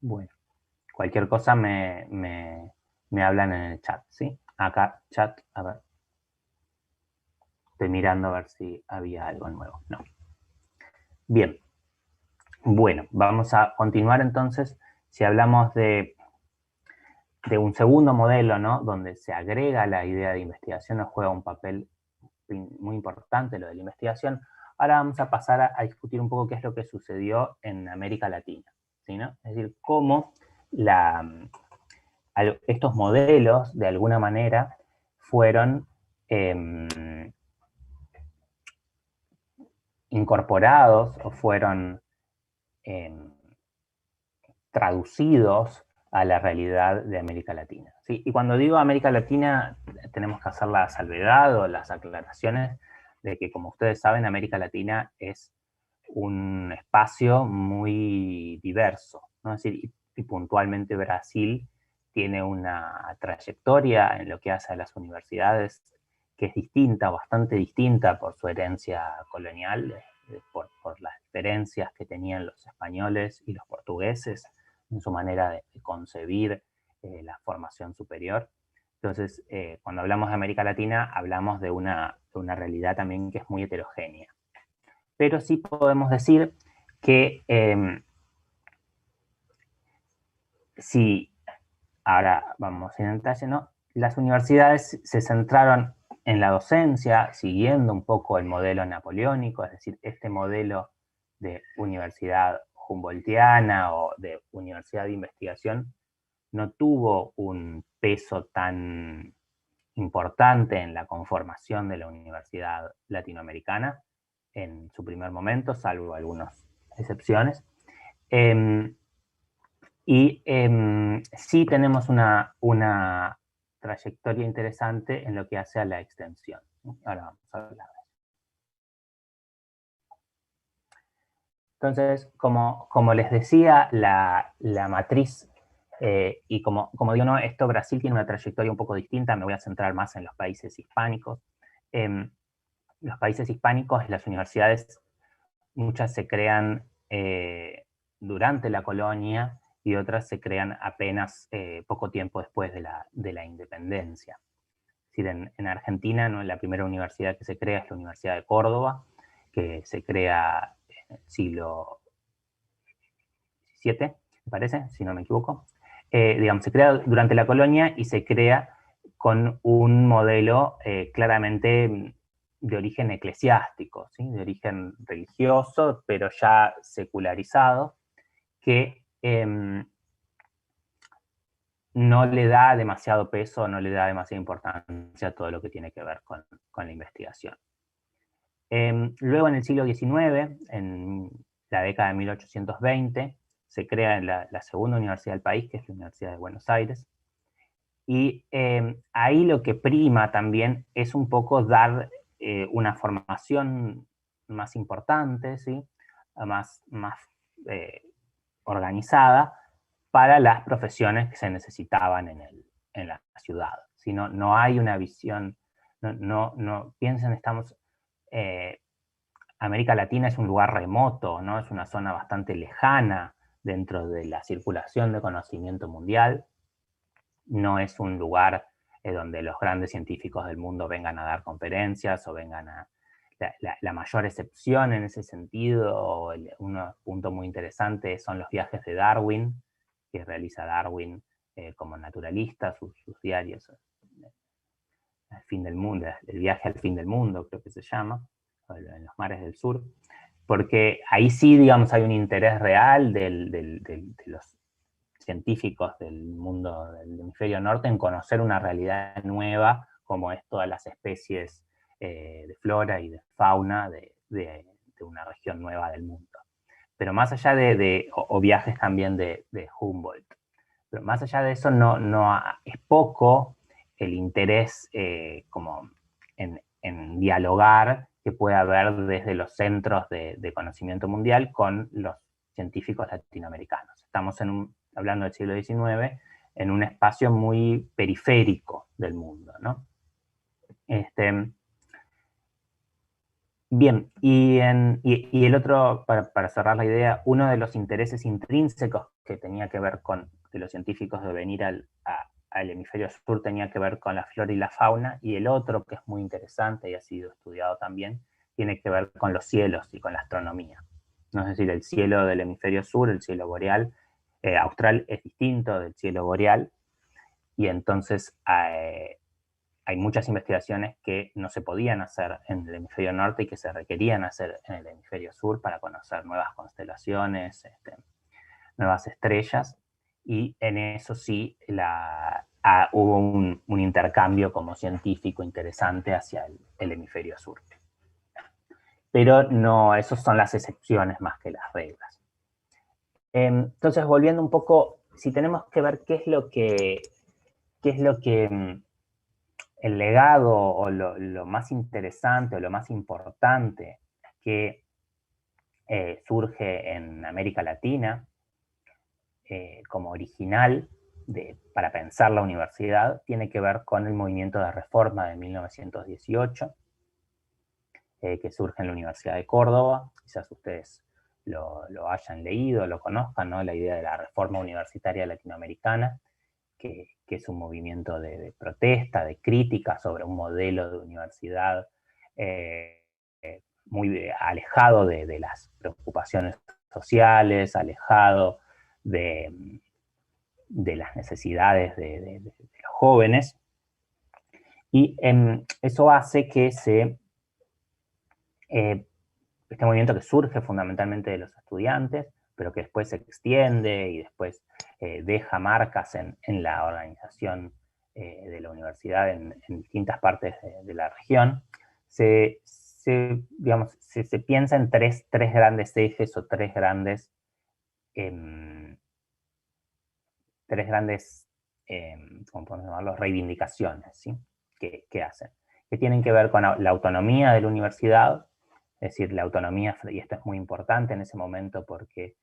Bueno, cualquier cosa me hablan en el chat, ¿sí? Acá, chat, a ver. Estoy mirando a ver si había algo nuevo. No. Bien, bueno, vamos a continuar entonces. Si hablamos de un segundo modelo, ¿no? Donde se agrega la idea de investigación, o juega un papel muy importante lo de la investigación. Ahora vamos a pasar a discutir un poco qué es lo que sucedió en América Latina, ¿sí, no? Es decir, cómo estos modelos, de alguna manera, fueron incorporados o fueron traducidos a la realidad de América Latina, ¿sí? Y cuando digo América Latina, tenemos que hacer la salvedad o las aclaraciones de que, como ustedes saben, América Latina es un espacio muy diverso, ¿no? Es decir, y puntualmente Brasil tiene una trayectoria en lo que hace a las universidades que es distinta, bastante distinta por su herencia colonial, por las diferencias que tenían los españoles y los portugueses en su manera de concebir la formación superior. Entonces, cuando hablamos de América Latina, hablamos de una realidad también que es muy heterogénea. Pero sí podemos decir que si, ahora vamos en detalle, ¿no? Las universidades se centraron en la docencia, siguiendo un poco el modelo napoleónico, es decir, este modelo de universidad humboldtiana o de universidad de investigación no tuvo un peso tan importante en la conformación de la universidad latinoamericana en su primer momento, salvo algunas excepciones. Sí tenemos una trayectoria interesante en lo que hace a la extensión. Ahora vamos a hablar de eso. Entonces, como les decía, la matriz, y como digo, ¿no? Esto Brasil tiene una trayectoria un poco distinta, me voy a centrar más en los países hispánicos. Los países hispánicos, las universidades, muchas se crean durante la colonia y otras se crean apenas poco tiempo después de la independencia. Es decir, en Argentina, ¿no? La primera universidad que se crea es la Universidad de Córdoba, que se crea en el siglo XVII, me parece, si no me equivoco. Digamos, se crea durante la colonia y se crea con un modelo claramente de origen eclesiástico, ¿sí? De origen religioso, pero ya secularizado, que no le da demasiado peso, no le da demasiada importancia a todo lo que tiene que ver con la investigación. Luego, en el siglo XIX, en la década de 1820, se crea la segunda universidad del país, que es la Universidad de Buenos Aires, y ahí lo que prima también es un poco dar una formación más importante, ¿sí? más organizada para las profesiones que se necesitaban en la ciudad. ¿Sí? No hay una visión, no piensen, estamos... América Latina es un lugar remoto, ¿no? Es una zona bastante lejana dentro de la circulación de conocimiento mundial. No es un lugar donde los grandes científicos del mundo vengan a dar conferencias o vengan a... La mayor excepción en ese sentido, un punto muy interesante, son los viajes de Darwin, que realiza Darwin como naturalista, sus diarios, al fin del mundo, el viaje al fin del mundo, creo que se llama, en los mares del sur, porque ahí sí, digamos, hay un interés real de los científicos del mundo del hemisferio norte en conocer una realidad nueva, como es todas las especies de flora y de fauna de una región nueva del mundo. Pero más allá o viajes también de Humboldt. Pero más allá de eso, no es poco el interés como en dialogar que puede haber desde los centros de conocimiento mundial con los científicos latinoamericanos. Estamos hablando del siglo XIX, en un espacio muy periférico del mundo, ¿no? Bien, y el otro, para cerrar la idea, uno de los intereses intrínsecos que tenía que ver con de los científicos de venir al hemisferio sur tenía que ver con la flora y la fauna, y el otro, que es muy interesante y ha sido estudiado también, tiene que ver con los cielos y con la astronomía. ¿no? Es decir, el cielo del hemisferio sur, el cielo boreal, austral es distinto del cielo boreal, y entonces hay muchas investigaciones que no se podían hacer en el hemisferio norte y que se requerían hacer en el hemisferio sur para conocer nuevas constelaciones, nuevas estrellas, y en eso sí hubo un intercambio como científico interesante hacia el hemisferio sur. Pero no, esas son las excepciones más que las reglas. Entonces, volviendo un poco, si tenemos que ver qué es lo que el legado o lo más interesante o lo más importante que surge en América Latina como original para pensar la universidad, tiene que ver con el movimiento de reforma de 1918, que surge en la Universidad de Córdoba. Quizás ustedes lo hayan leído, lo conozcan, ¿no? La idea de la reforma universitaria latinoamericana, que es un movimiento de protesta, de crítica sobre un modelo de universidad muy alejado de las preocupaciones sociales, alejado de las necesidades de los jóvenes. Y eso hace que este movimiento, que surge fundamentalmente de los estudiantes, pero que después se extiende y después deja marcas en la organización de la universidad en distintas partes de la región, se piensa en tres grandes ejes o tres grandes ¿cómo podemos llamarlo? Reivindicaciones, ¿sí? que hacen, que tienen que ver con la autonomía de la universidad. Es decir, la autonomía, y esto es muy importante en ese momento porque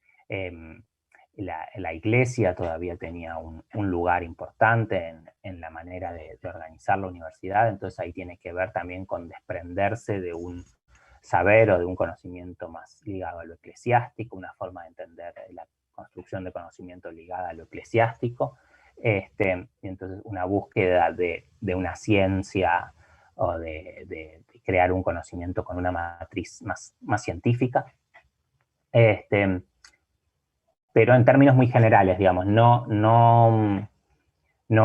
la iglesia todavía tenía un lugar importante en la manera de organizar la universidad, entonces ahí tiene que ver también con desprenderse de un saber o de un conocimiento más ligado a lo eclesiástico, una forma de entender la construcción de conocimiento ligada a lo eclesiástico, y entonces una búsqueda de una ciencia o de crear un conocimiento con una matriz más científica. Pero en términos muy generales, digamos, no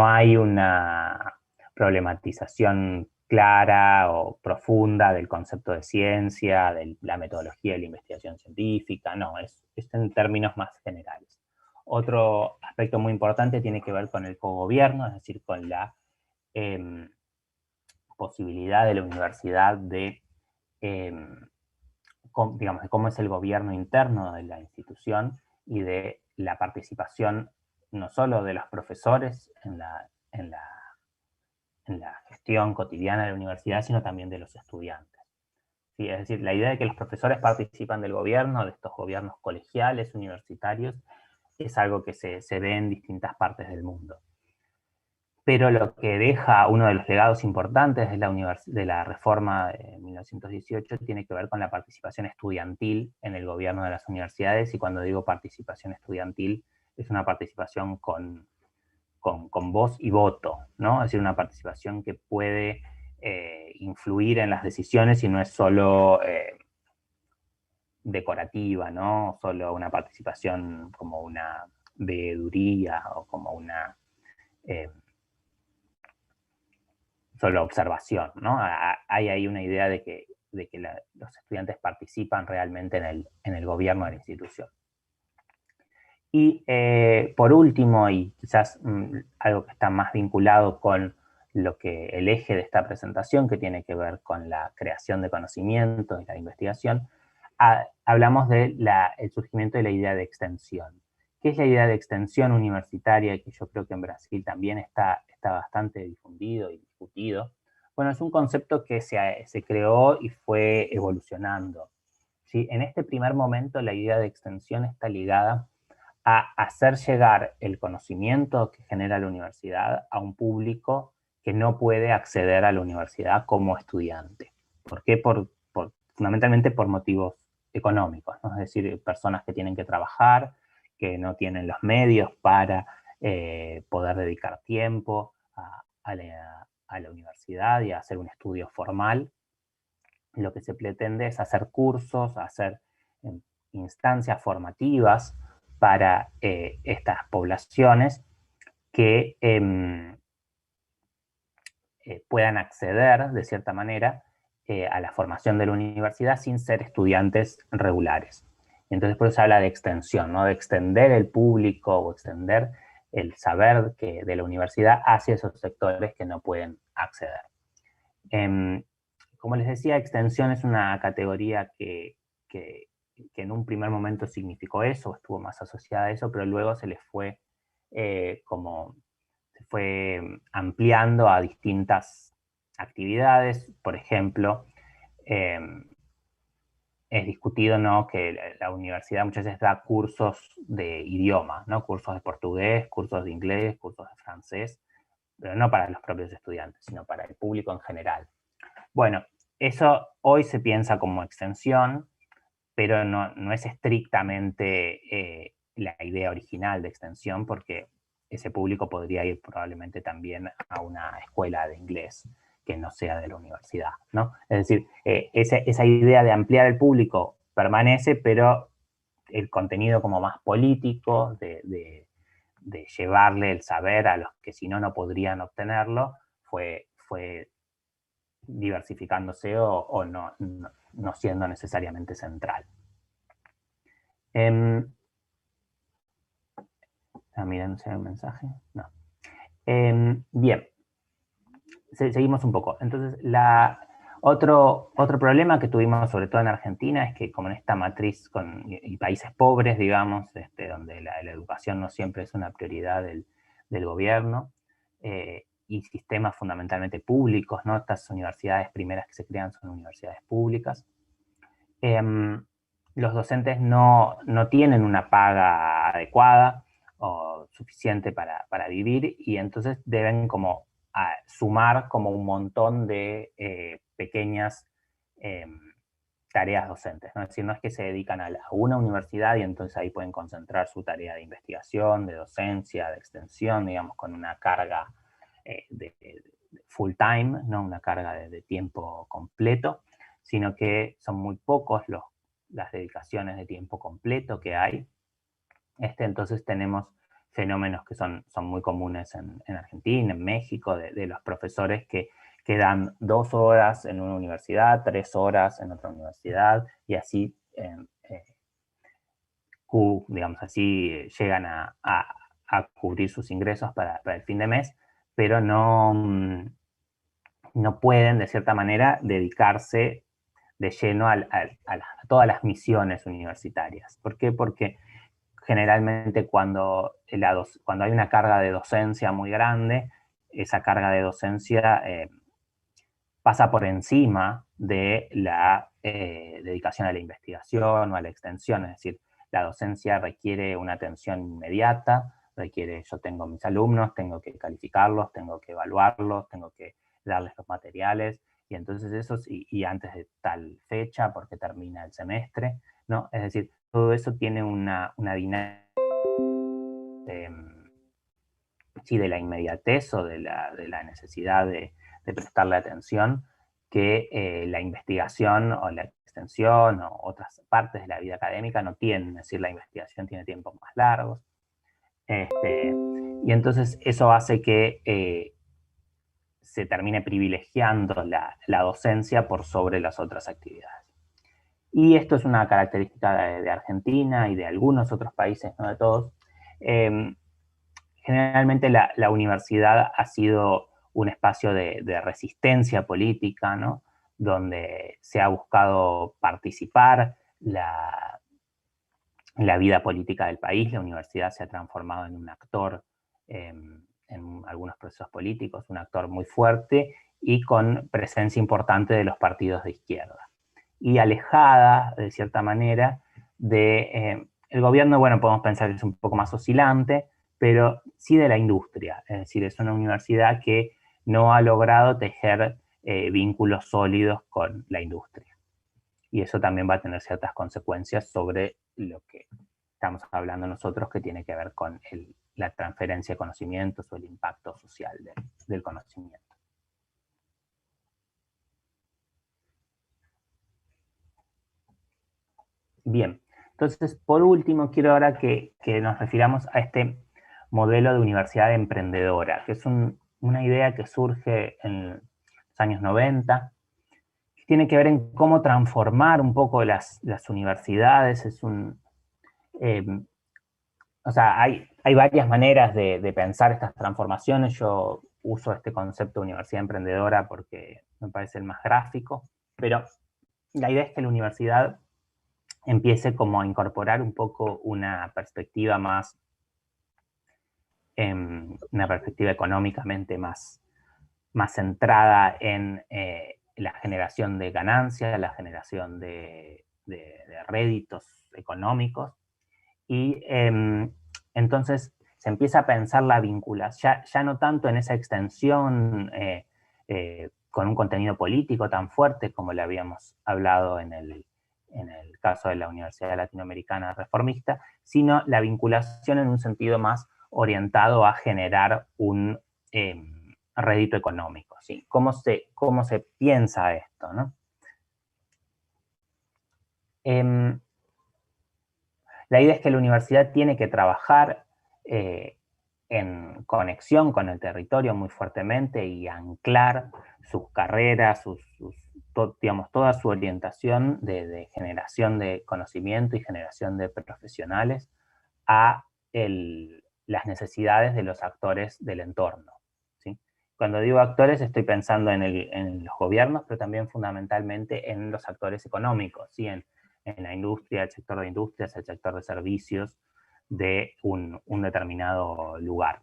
hay una problematización clara o profunda del concepto de ciencia, de la metodología de la investigación científica, no, es en términos más generales. Otro aspecto muy importante tiene que ver con el cogobierno, es decir, con la posibilidad de la universidad de cómo es el gobierno interno de la institución y de la participación no solo de los profesores en la gestión cotidiana de la universidad, sino también de los estudiantes. ¿Sí? Es decir, la idea de que los profesores participan del gobierno, de estos gobiernos colegiales, universitarios, es algo que se ve en distintas partes del mundo. Pero lo que deja uno de los legados importantes de la reforma de 1918 tiene que ver con la participación estudiantil en el gobierno de las universidades, y cuando digo participación estudiantil, es una participación con voz y voto, ¿no? Es decir, una participación que puede influir en las decisiones y no es solo decorativa, ¿no? Solo una participación como una veeduría o como una solo observación, ¿no? Hay ahí una idea de que los estudiantes participan realmente en el gobierno de la institución. Y por último, y quizás algo que está más vinculado con el eje de esta presentación, que tiene que ver con la creación de conocimientos y la investigación, hablamos del surgimiento de la idea de extensión. ¿Qué es la idea de extensión universitaria? Que yo creo que en Brasil también está bastante difundido y discutido. Bueno, es un concepto que se creó y fue evolucionando, ¿sí? En este primer momento la idea de extensión está ligada a hacer llegar el conocimiento que genera la universidad a un público que no puede acceder a la universidad como estudiante. ¿Por qué? Fundamentalmente por motivos económicos, ¿no? Es decir, personas que tienen que trabajar, que no tienen los medios para poder dedicar tiempo a la universidad y a hacer un estudio formal. Lo que se pretende es hacer cursos, hacer instancias formativas para estas poblaciones que puedan acceder, de cierta manera, a la formación de la universidad sin ser estudiantes regulares. Entonces por eso se habla de extensión, ¿no? De extender el público o extender el saber de la universidad hacia esos sectores que no pueden acceder. Como les decía, extensión es una categoría que en un primer momento significó eso, estuvo más asociada a eso, pero luego se les fue se fue ampliando a distintas actividades. Por ejemplo, es discutido, ¿no?, que la universidad muchas veces da cursos de idioma, ¿no? Cursos de portugués, cursos de inglés, cursos de francés, pero no para los propios estudiantes, sino para el público en general. Bueno, eso hoy se piensa como extensión, pero no es estrictamente la idea original de extensión, porque ese público podría ir probablemente también a una escuela de inglés que no sea de la universidad, ¿no? Es decir, esa idea de ampliar el público permanece, pero el contenido como más político, de llevarle el saber a los que si no podrían obtenerlo, fue diversificándose o no siendo necesariamente central. Miren si hay un mensaje. No. Bien. Seguimos un poco. Entonces, otro problema que tuvimos, sobre todo en Argentina, es que como en esta matriz y países pobres, digamos, donde la educación no siempre es una prioridad del gobierno, y sistemas fundamentalmente públicos, ¿no? Estas universidades primeras que se crean son universidades públicas. Los docentes no tienen una paga adecuada o suficiente para vivir, y entonces deben como sumar como un montón de pequeñas tareas docentes, ¿no? Es decir, no es que se dedican a una universidad y entonces ahí pueden concentrar su tarea de investigación, de docencia, de extensión, digamos, con una carga de full time, ¿no? Una carga de tiempo completo, sino que son muy pocos las dedicaciones de tiempo completo que hay. Entonces tenemos fenómenos que son muy comunes en Argentina, en México, de los profesores que dan 2 horas en una universidad, 3 horas en otra universidad, y así, digamos así, llegan a cubrir sus ingresos para el fin de mes, pero no pueden, de cierta manera, dedicarse de lleno a todas las misiones universitarias. ¿Por qué? Porque generalmente cuando hay una carga de docencia muy grande, esa carga de docencia pasa por encima de la dedicación a la investigación o a la extensión. Es decir, la docencia requiere una atención inmediata, yo tengo mis alumnos, tengo que calificarlos, tengo que evaluarlos, tengo que darles los materiales, y entonces y antes de tal fecha, porque termina el semestre, ¿no? Es decir, todo eso tiene una dinámica de la inmediatez o de la necesidad de prestarle atención, que la investigación o la extensión o otras partes de la vida académica no tienen. Es decir, la investigación tiene tiempos más largos. Y entonces eso hace que se termine privilegiando la docencia por sobre las otras actividades. Y esto es una característica de Argentina y de algunos otros países, no de todos. Generalmente la universidad ha sido un espacio de resistencia política, ¿no? Donde se ha buscado participar la vida política del país. La universidad se ha transformado en un actor en algunos procesos políticos, un actor muy fuerte y con presencia importante de los partidos de izquierda. Y alejada, de cierta manera, el gobierno, bueno, podemos pensar que es un poco más oscilante, pero sí de la industria. Es decir, es una universidad que no ha logrado tejer vínculos sólidos con la industria. Y eso también va a tener ciertas consecuencias sobre lo que estamos hablando nosotros, que tiene que ver con la transferencia de conocimientos o el impacto social del conocimiento. Bien, Entonces, por último, quiero ahora que nos refiramos a este modelo de universidad emprendedora, que es una idea que surge en los años 90, que tiene que ver en cómo transformar un poco las universidades. O sea, hay varias maneras de pensar estas transformaciones. Yo uso este concepto de universidad emprendedora porque me parece el más gráfico, pero la idea es que la universidad empiece como a incorporar un poco una perspectiva más, una perspectiva económicamente más centrada en la generación de ganancias, la generación de réditos económicos, y entonces se empieza a pensar la vinculación, ya no tanto en esa extensión con un contenido político tan fuerte como le habíamos hablado en el caso de la Universidad Latinoamericana Reformista, sino la vinculación en un sentido más orientado a generar un rédito económico, ¿sí? ¿Cómo se piensa esto, no? La idea es que la universidad tiene que trabajar en conexión con el territorio muy fuertemente y anclar sus carreras, digamos, toda su orientación de generación de conocimiento y generación de profesionales a las necesidades de los actores del entorno, ¿sí? Cuando digo actores estoy pensando en los gobiernos, pero también fundamentalmente en los actores económicos, ¿sí? En la industria, el sector de industrias, el sector de servicios de un determinado lugar.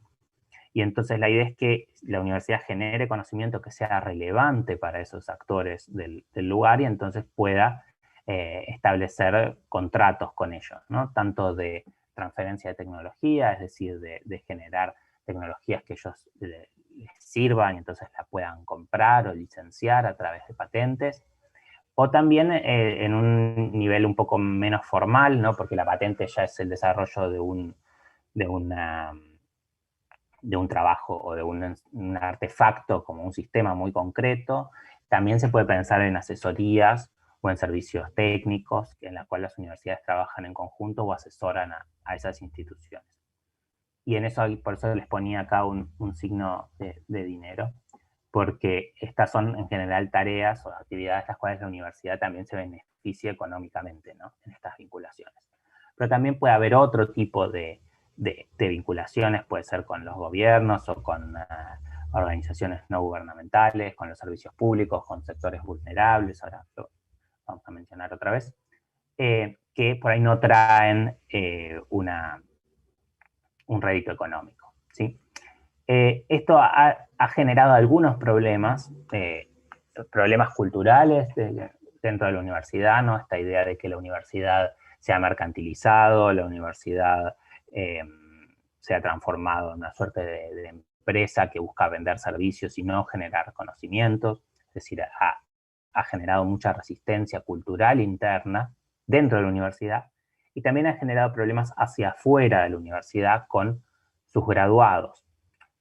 Y entonces la idea es que la universidad genere conocimiento que sea relevante para esos actores del lugar y entonces pueda establecer contratos con ellos, ¿no? Tanto de transferencia de tecnología, es decir, de generar tecnologías que ellos les sirvan y entonces la puedan comprar o licenciar a través de patentes, o también en un nivel un poco menos formal, ¿no? Porque la patente ya es el desarrollo de un trabajo o de un artefacto como un sistema muy concreto. También se puede pensar en asesorías o en servicios técnicos en las cuales las universidades trabajan en conjunto o asesoran a esas instituciones. Y en eso, por eso les ponía acá un signo de dinero, porque estas son en general tareas o actividades las cuales la universidad también se beneficia económicamente, ¿no? En estas vinculaciones. Pero también puede haber otro tipo de vinculaciones, puede ser con los gobiernos o con organizaciones no gubernamentales, con los servicios públicos, con sectores vulnerables, ahora lo vamos a mencionar otra vez, que por ahí no traen un rédito económico, ¿sí? Esto ha generado algunos problemas, problemas culturales dentro de la universidad, ¿no? Esta idea de que la universidad se ha mercantilizado, la universidad se ha transformado en una suerte de empresa que busca vender servicios y no generar conocimientos, es decir, ha generado mucha resistencia cultural interna dentro de la universidad y también ha generado problemas hacia afuera de la universidad con sus graduados.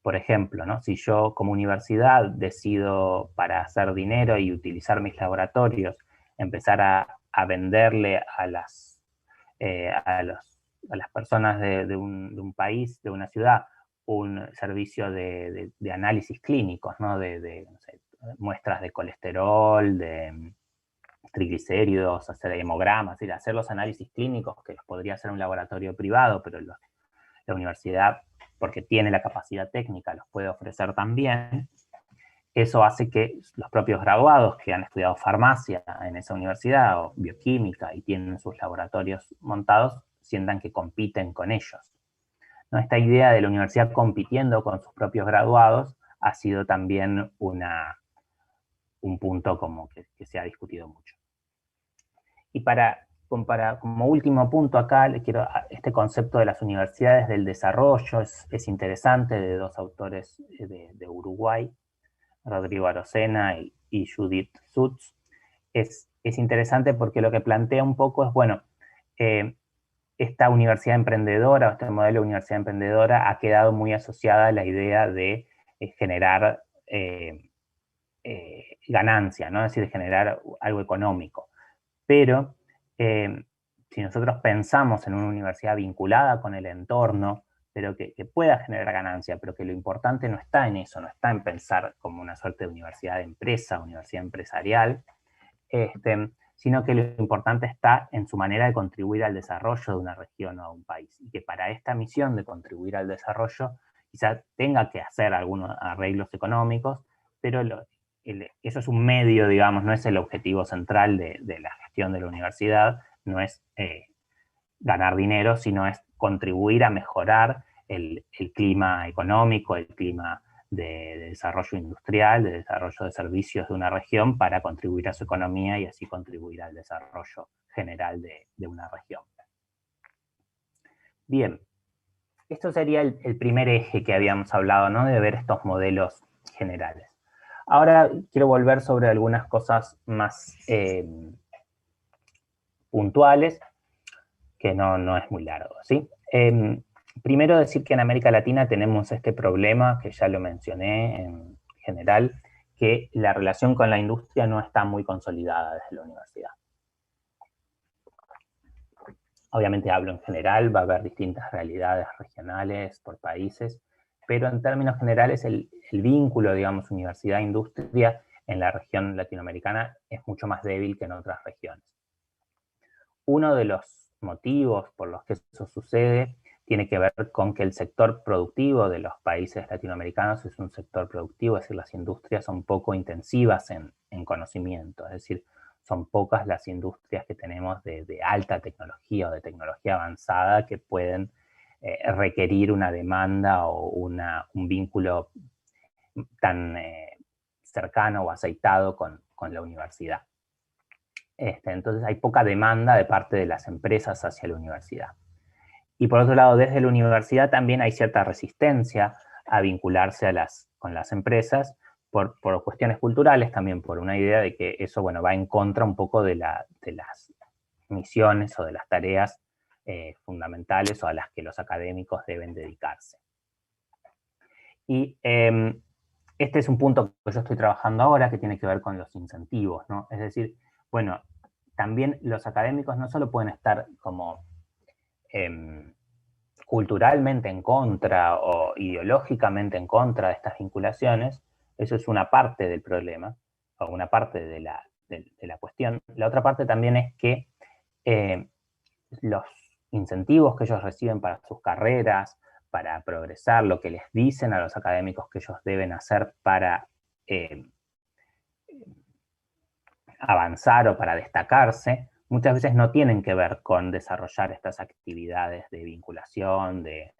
Por ejemplo, ¿no? Si yo como universidad decido para hacer dinero y utilizar mis laboratorios, empezar a venderle a las personas de un país, de una ciudad, un servicio de análisis clínicos, ¿no? No sé, muestras de colesterol, de triglicéridos, hacer hemogramas, es decir, hacer los análisis clínicos que los podría hacer un laboratorio privado, pero la universidad, porque tiene la capacidad técnica, los puede ofrecer también. Eso hace que los propios graduados que han estudiado farmacia en esa universidad o bioquímica y tienen sus laboratorios montados, sientan que compiten con ellos, ¿no? Esta idea de la universidad compitiendo con sus propios graduados ha sido también un punto como que se ha discutido mucho. Y como último punto acá, este concepto de las universidades del desarrollo es interesante, de dos autores de Uruguay, Rodrigo Arocena y Judith Sutz. Es interesante porque lo que plantea un poco es, bueno, esta universidad emprendedora, o este modelo de universidad emprendedora ha quedado muy asociada a la idea de generar ganancia, ¿no? Es decir, generar algo económico. Pero si nosotros pensamos en una universidad vinculada con el entorno, pero que pueda generar ganancia, pero que lo importante no está en eso, no está en pensar como una suerte de universidad de empresa, universidad empresarial, sino que lo importante está en su manera de contribuir al desarrollo de una región o de un país. Y que para esta misión de contribuir al desarrollo, quizás tenga que hacer algunos arreglos económicos, pero eso es un medio, digamos, no es el objetivo central de la gestión de la universidad, no es ganar dinero, sino es contribuir a mejorar el clima económico, el clima de desarrollo industrial, de desarrollo de servicios de una región para contribuir a su economía y así contribuir al desarrollo general de una región. Bien, esto sería el primer eje que habíamos hablado, ¿no? De ver estos modelos generales. Ahora quiero volver sobre algunas cosas más puntuales, que no es muy largo, ¿sí? Primero decir que en América Latina tenemos este problema, que ya lo mencioné en general, que la relación con la industria no está muy consolidada desde la universidad. Obviamente hablo en general, va a haber distintas realidades regionales por países, pero en términos generales el vínculo, digamos, universidad-industria en la región latinoamericana es mucho más débil que en otras regiones. Uno de los motivos por los que eso sucede tiene que ver con que el sector productivo de los países latinoamericanos es un sector productivo, es decir, las industrias son poco intensivas en conocimiento, es decir, son pocas las industrias que tenemos de alta tecnología o de tecnología avanzada que pueden requerir una demanda o un vínculo tan cercano o aceitado con la universidad. Entonces hay poca demanda de parte de las empresas hacia la universidad. Y por otro lado, desde la universidad también hay cierta resistencia a vincularse con las empresas por cuestiones culturales, también por una idea de que eso, bueno, va en contra un poco de las misiones o de las tareas fundamentales o a las que los académicos deben dedicarse. Y este es un punto que yo estoy trabajando ahora que tiene que ver con los incentivos, ¿no? Es decir, bueno, también los académicos no solo pueden estar como culturalmente en contra o ideológicamente en contra de estas vinculaciones, eso es una parte del problema, o una parte de la cuestión. La otra parte también es que los incentivos que ellos reciben para sus carreras, para progresar, lo que les dicen a los académicos que ellos deben hacer para avanzar o para destacarse, muchas veces no tienen que ver con desarrollar estas actividades de vinculación, de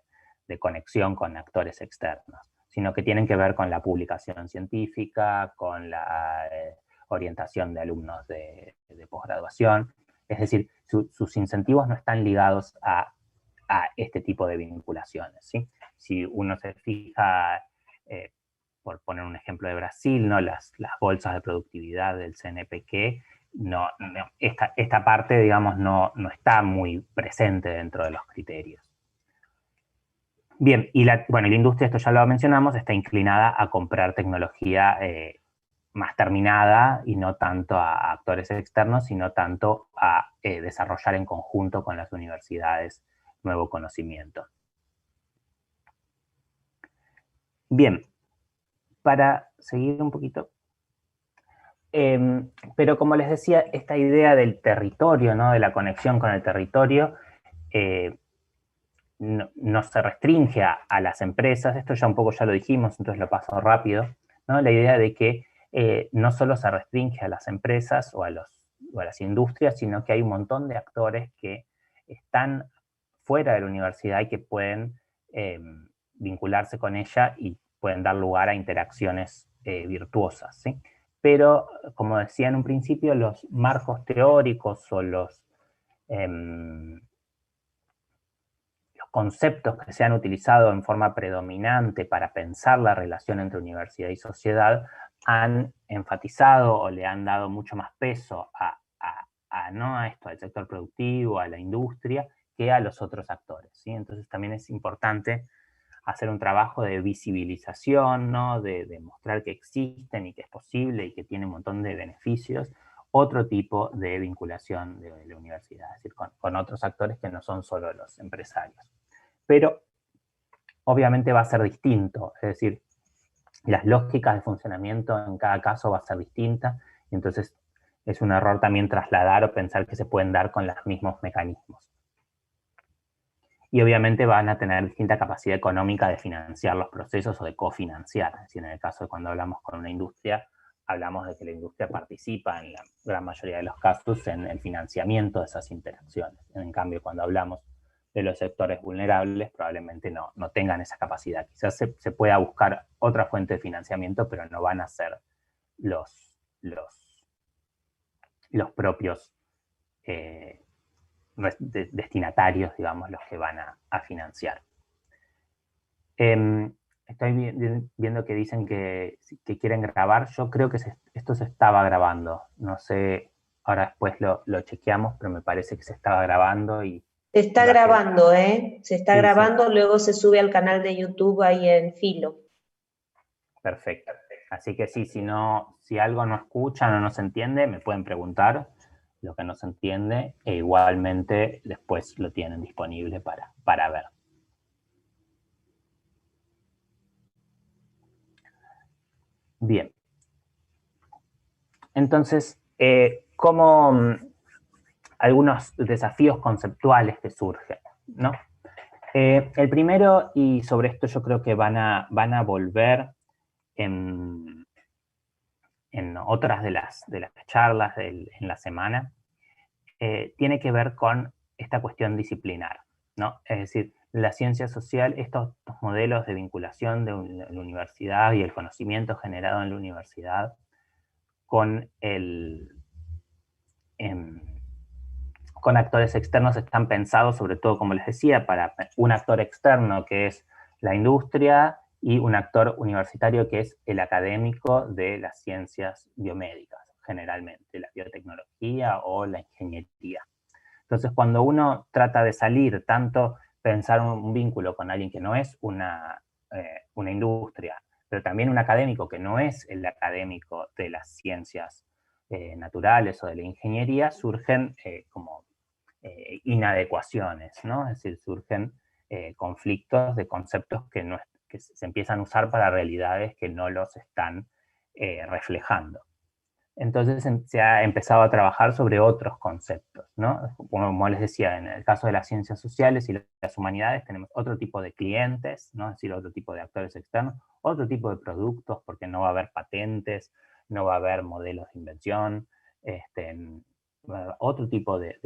conexión con actores externos, sino que tienen que ver con la publicación científica, con la orientación de alumnos de posgraduación. Es decir, sus incentivos no están ligados a este tipo de vinculaciones, ¿sí? Si uno se fija, por poner un ejemplo de Brasil, ¿no? Las bolsas de productividad del CNPq, esta parte, digamos, no está muy presente dentro de los criterios. Bien, y la industria, esto ya lo mencionamos, está inclinada a comprar tecnología más terminada y no tanto a actores externos, sino tanto a desarrollar en conjunto con las universidades nuevo conocimiento. Bien, para seguir un poquito. Pero como les decía, esta idea del territorio, ¿no? De la conexión con el territorio, no se restringe a las empresas, esto ya un poco ya lo dijimos, entonces lo paso rápido, ¿no? La idea de que no solo se restringe a las empresas o a las industrias, sino que hay un montón de actores que están fuera de la universidad y que pueden vincularse con ella y pueden dar lugar a interacciones virtuosas, ¿sí? Pero, como decía en un principio, los marcos teóricos o los conceptos que se han utilizado en forma predominante para pensar la relación entre universidad y sociedad han enfatizado o le han dado mucho más peso no a esto, al sector productivo, a la industria, que a los otros actores, ¿sí? Entonces también es importante hacer un trabajo de visibilización, ¿no? De mostrar que existen y que es posible y que tiene un montón de beneficios, otro tipo de vinculación de la universidad, es decir, con otros actores que no son solo los empresarios. Pero obviamente va a ser distinto, es decir, las lógicas de funcionamiento en cada caso va a ser distinta, y entonces es un error también trasladar o pensar que se pueden dar con los mismos mecanismos. Y obviamente van a tener distinta capacidad económica de financiar los procesos o de cofinanciar. Es decir, en el caso de cuando hablamos con una industria, hablamos de que la industria participa en la gran mayoría de los casos en el financiamiento de esas interacciones. En cambio, cuando hablamos de los sectores vulnerables, probablemente no tengan esa capacidad. Quizás se pueda buscar otra fuente de financiamiento, pero no van a ser los propios destinatarios, digamos, los que van a financiar. Estoy viendo que dicen que quieren grabar. Yo creo que esto se estaba grabando. No sé, ahora después lo chequeamos, pero me parece que se estaba grabando y... Se está grabando, Se está grabando, sí. Luego se sube al canal de YouTube ahí en Filo. Perfecto. Así que sí, si algo no escuchan o no se entiende, me pueden preguntar lo que no se entiende, e igualmente después lo tienen disponible para ver. Bien. Entonces, ¿cómo algunos desafíos conceptuales que surgen, ¿no? El primero, y sobre esto yo creo que van a volver en otras de las charlas en la semana, tiene que ver con esta cuestión disciplinar, ¿no? Es decir, la ciencia social, estos modelos de vinculación de la universidad y el conocimiento generado en la universidad con con actores externos están pensados, sobre todo, como les decía, para un actor externo que es la industria y un actor universitario que es el académico de las ciencias biomédicas, generalmente, la biotecnología o la ingeniería. Entonces, cuando uno trata de salir, tanto pensar un vínculo con alguien que no es una industria, pero también un académico que no es el académico de las ciencias naturales o de la ingeniería, surgen como inadecuaciones, ¿no? Es decir, surgen conflictos de conceptos que se empiezan a usar para realidades que no los están reflejando. Entonces se ha empezado a trabajar sobre otros conceptos, ¿no? Como les decía, en el caso de las ciencias sociales y las humanidades tenemos otro tipo de clientes, ¿no? Es decir, otro tipo de actores externos, otro tipo de productos, porque no va a haber patentes, no va a haber modelos de invención, otro tipo de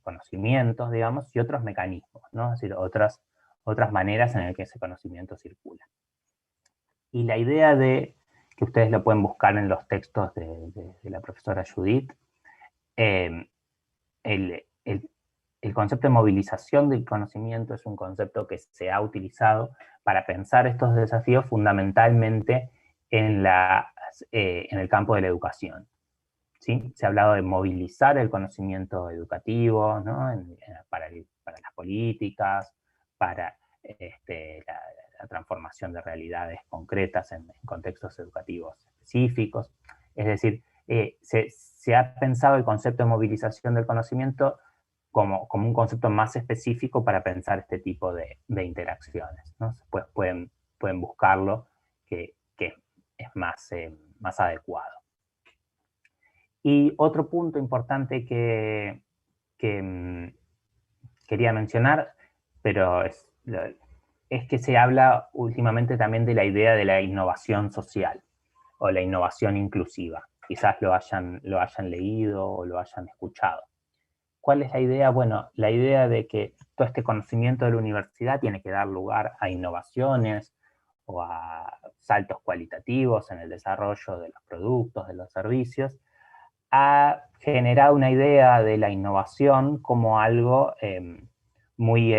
conocimientos, digamos, y otros mecanismos, ¿no? Es decir, otras maneras en las que ese conocimiento circula. Y la idea de que ustedes lo pueden buscar en los textos de la profesora Judith, el concepto de movilización del conocimiento es un concepto que se ha utilizado para pensar estos desafíos fundamentalmente en el campo de la educación. ¿Sí? Se ha hablado de movilizar el conocimiento educativo, ¿no? para las políticas, para la transformación de realidades concretas en contextos educativos específicos. Es decir, se ha pensado el concepto de movilización del conocimiento como un concepto más específico para pensar este tipo de interacciones, ¿no? Pues pueden buscarlo, que es más adecuado. Y otro punto importante que quería mencionar, pero es que se habla últimamente también de la idea de la innovación social o la innovación inclusiva. Quizás lo hayan leído o lo hayan escuchado. ¿Cuál es la idea? Bueno, la idea de que todo este conocimiento de la universidad tiene que dar lugar a innovaciones o a saltos cualitativos en el desarrollo de los productos, de los servicios, ha generado una idea de la innovación como algo muy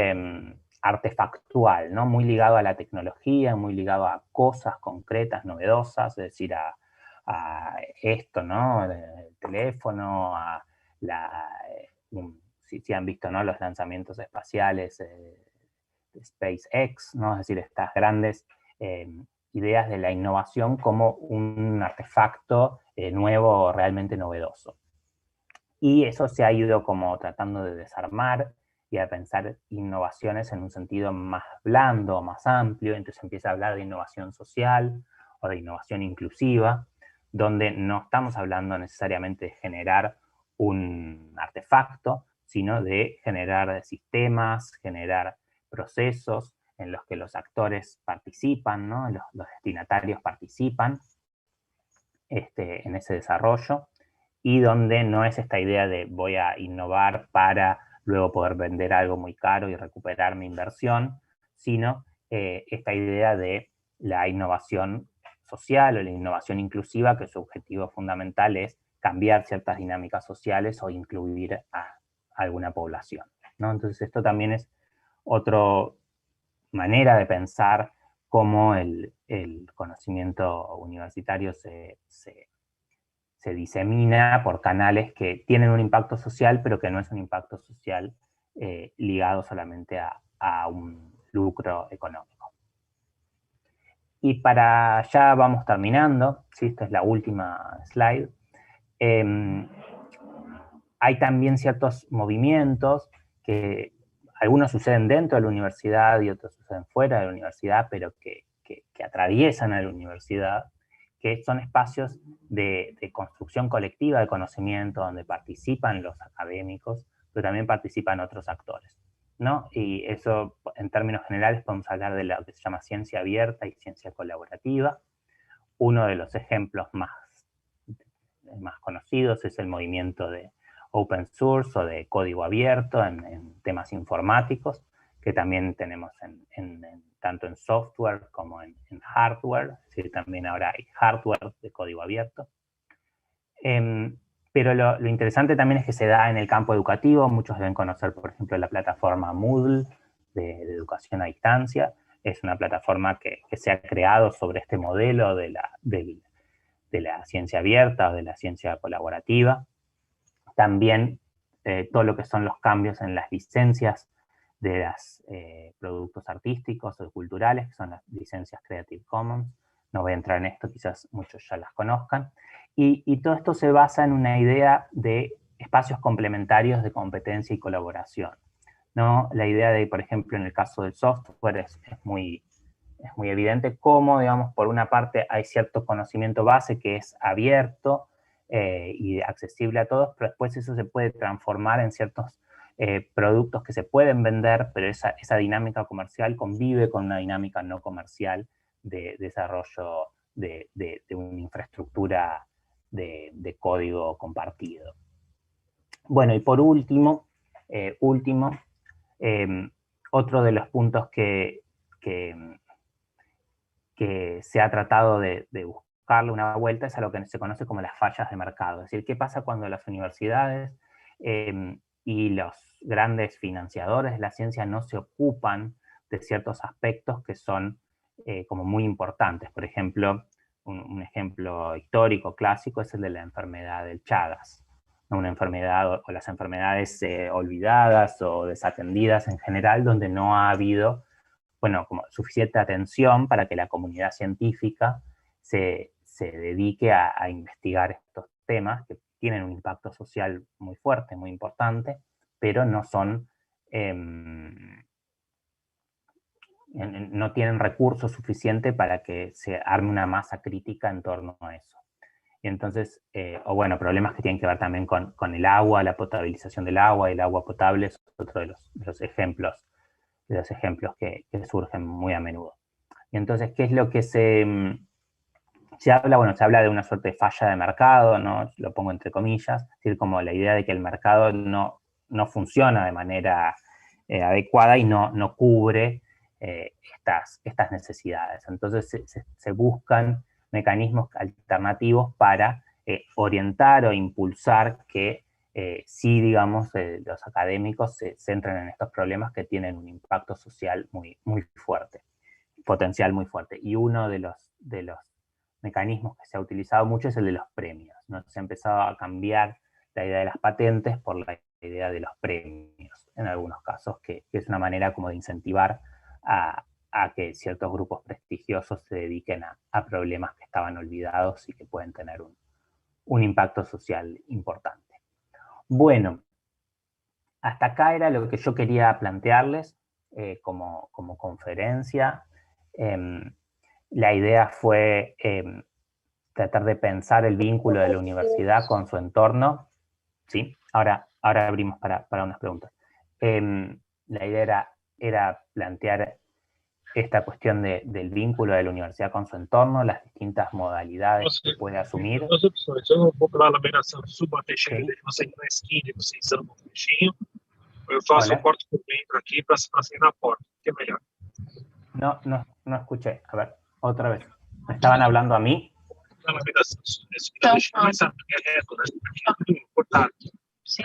artefactual, ¿no? Muy ligado a la tecnología, muy ligado a cosas concretas, novedosas, es decir, a esto, ¿no? El teléfono, a si han visto, ¿no? Los lanzamientos espaciales de SpaceX, ¿no? Es decir, estas grandes ideas de la innovación como un artefacto nuevo o realmente novedoso. Y eso se ha ido como tratando de desarmar y a pensar innovaciones en un sentido más blando, más amplio. Entonces empieza a hablar de innovación social o de innovación inclusiva, donde no estamos hablando necesariamente de generar un artefacto, sino de generar sistemas, generar procesos en los que los actores participan, ¿no? Los destinatarios participan en ese desarrollo, y donde no es esta idea de voy a innovar para luego poder vender algo muy caro y recuperar mi inversión, sino esta idea de la innovación social o la innovación inclusiva, que su objetivo fundamental es cambiar ciertas dinámicas sociales o incluir a alguna población, ¿no? Entonces esto también es otra manera de pensar cómo el conocimiento universitario se disemina por canales que tienen un impacto social, pero que no es un impacto social ligado solamente a un lucro económico. Y para ya vamos terminando, ¿sí? Esta es la última slide. Hay también ciertos movimientos que algunos suceden dentro de la universidad y otros suceden fuera de la universidad, pero que atraviesan a la universidad, que son espacios de construcción colectiva de conocimiento, donde participan los académicos, pero también participan otros actores, ¿no? Y eso, en términos generales, podemos hablar de lo que se llama ciencia abierta y ciencia colaborativa. Uno de los ejemplos más conocidos es el movimiento de open source o de código abierto en temas informáticos, que también tenemos tanto en software como en hardware, es decir, también ahora hay hardware de código abierto. Pero lo interesante también es que se da en el campo educativo. Muchos deben conocer, por ejemplo, la plataforma Moodle de educación a distancia. Es una plataforma que se ha creado sobre este modelo de la ciencia abierta o de la ciencia colaborativa. También todo lo que son los cambios en las licencias de los productos artísticos o culturales, que son las licencias Creative Commons. No voy a entrar en esto, quizás muchos ya las conozcan. Y todo esto se basa en una idea de espacios complementarios de competencia y colaboración, ¿no? La idea de, por ejemplo, en el caso del software es muy evidente cómo, digamos, por una parte hay cierto conocimiento base que es abierto y accesible a todos, pero después eso se puede transformar en ciertos productos que se pueden vender, pero esa dinámica comercial convive con una dinámica no comercial de desarrollo de una infraestructura de código compartido. Bueno, y por último, otro de los puntos que se ha tratado de buscarle una vuelta es a lo que se conoce como las fallas de mercado. Es decir, ¿qué pasa cuando las universidades y los grandes financiadores de la ciencia no se ocupan de ciertos aspectos que son como muy importantes? Por ejemplo, un ejemplo histórico clásico es el de la enfermedad del Chagas, ¿no? Una enfermedad o las enfermedades olvidadas o desatendidas en general, donde no ha habido, bueno, como suficiente atención para que la comunidad científica se dedique a investigar estos temas que tienen un impacto social muy fuerte, muy importante, pero no son, no tienen recursos suficientes para que se arme una masa crítica en torno a eso. Y entonces, o bueno, problemas que tienen que ver también con el agua, la potabilización del agua, y el agua potable es otro de los ejemplos que surgen muy a menudo. Y entonces, ¿qué es lo que se habla? Bueno, se habla de una suerte de falla de mercado, ¿no? Lo pongo entre comillas, es decir, como la idea de que el mercado no funciona de manera adecuada y no cubre estas necesidades. Entonces se buscan mecanismos alternativos para orientar o impulsar que sí, digamos, los académicos se centren en estos problemas que tienen un impacto social muy, muy fuerte, potencial muy fuerte. Y uno de los mecanismos que se ha utilizado mucho es el de los premios, ¿no? Se ha empezado a cambiar la idea de las patentes por la idea de los premios, en algunos casos, que es una manera como de incentivar a que ciertos grupos prestigiosos se dediquen a problemas que estaban olvidados y que pueden tener un impacto social importante. Bueno, hasta acá era lo que yo quería plantearles como conferencia. La idea fue tratar de pensar el vínculo de la universidad con su entorno. ¿Sí? Ahora abrimos para unas preguntas. La idea era plantear esta cuestión del vínculo de la universidad con su entorno, las distintas modalidades que puede asumir. As opções, eu vou pela numeração, subo até chegar de vocês na esquina, vocês dão um trechinho, eu faço o corte por dentro aqui para sair na porta, que é melhor. No escuché. A ver, otra vez. ¿Me estaban hablando a mí? Na numeração, mas é reto, né? Aqui é cortado. Sí.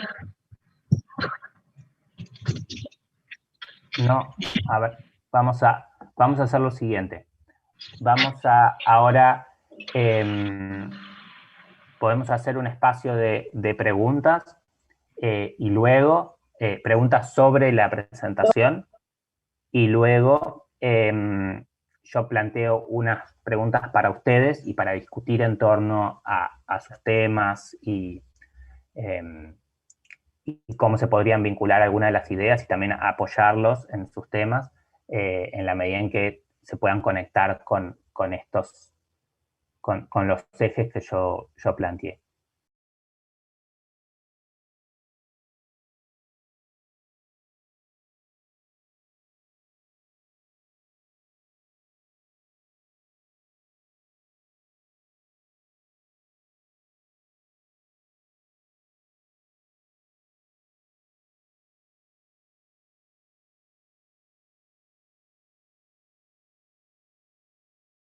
No, a ver, vamos a hacer lo siguiente. Vamos a ahora, podemos hacer un espacio de preguntas y luego preguntas sobre la presentación y luego yo planteo unas preguntas para ustedes y para discutir en torno a sus temas y cómo se podrían vincular algunas de las ideas y también apoyarlos en sus temas en la medida en que se puedan conectar con los ejes que yo planteé.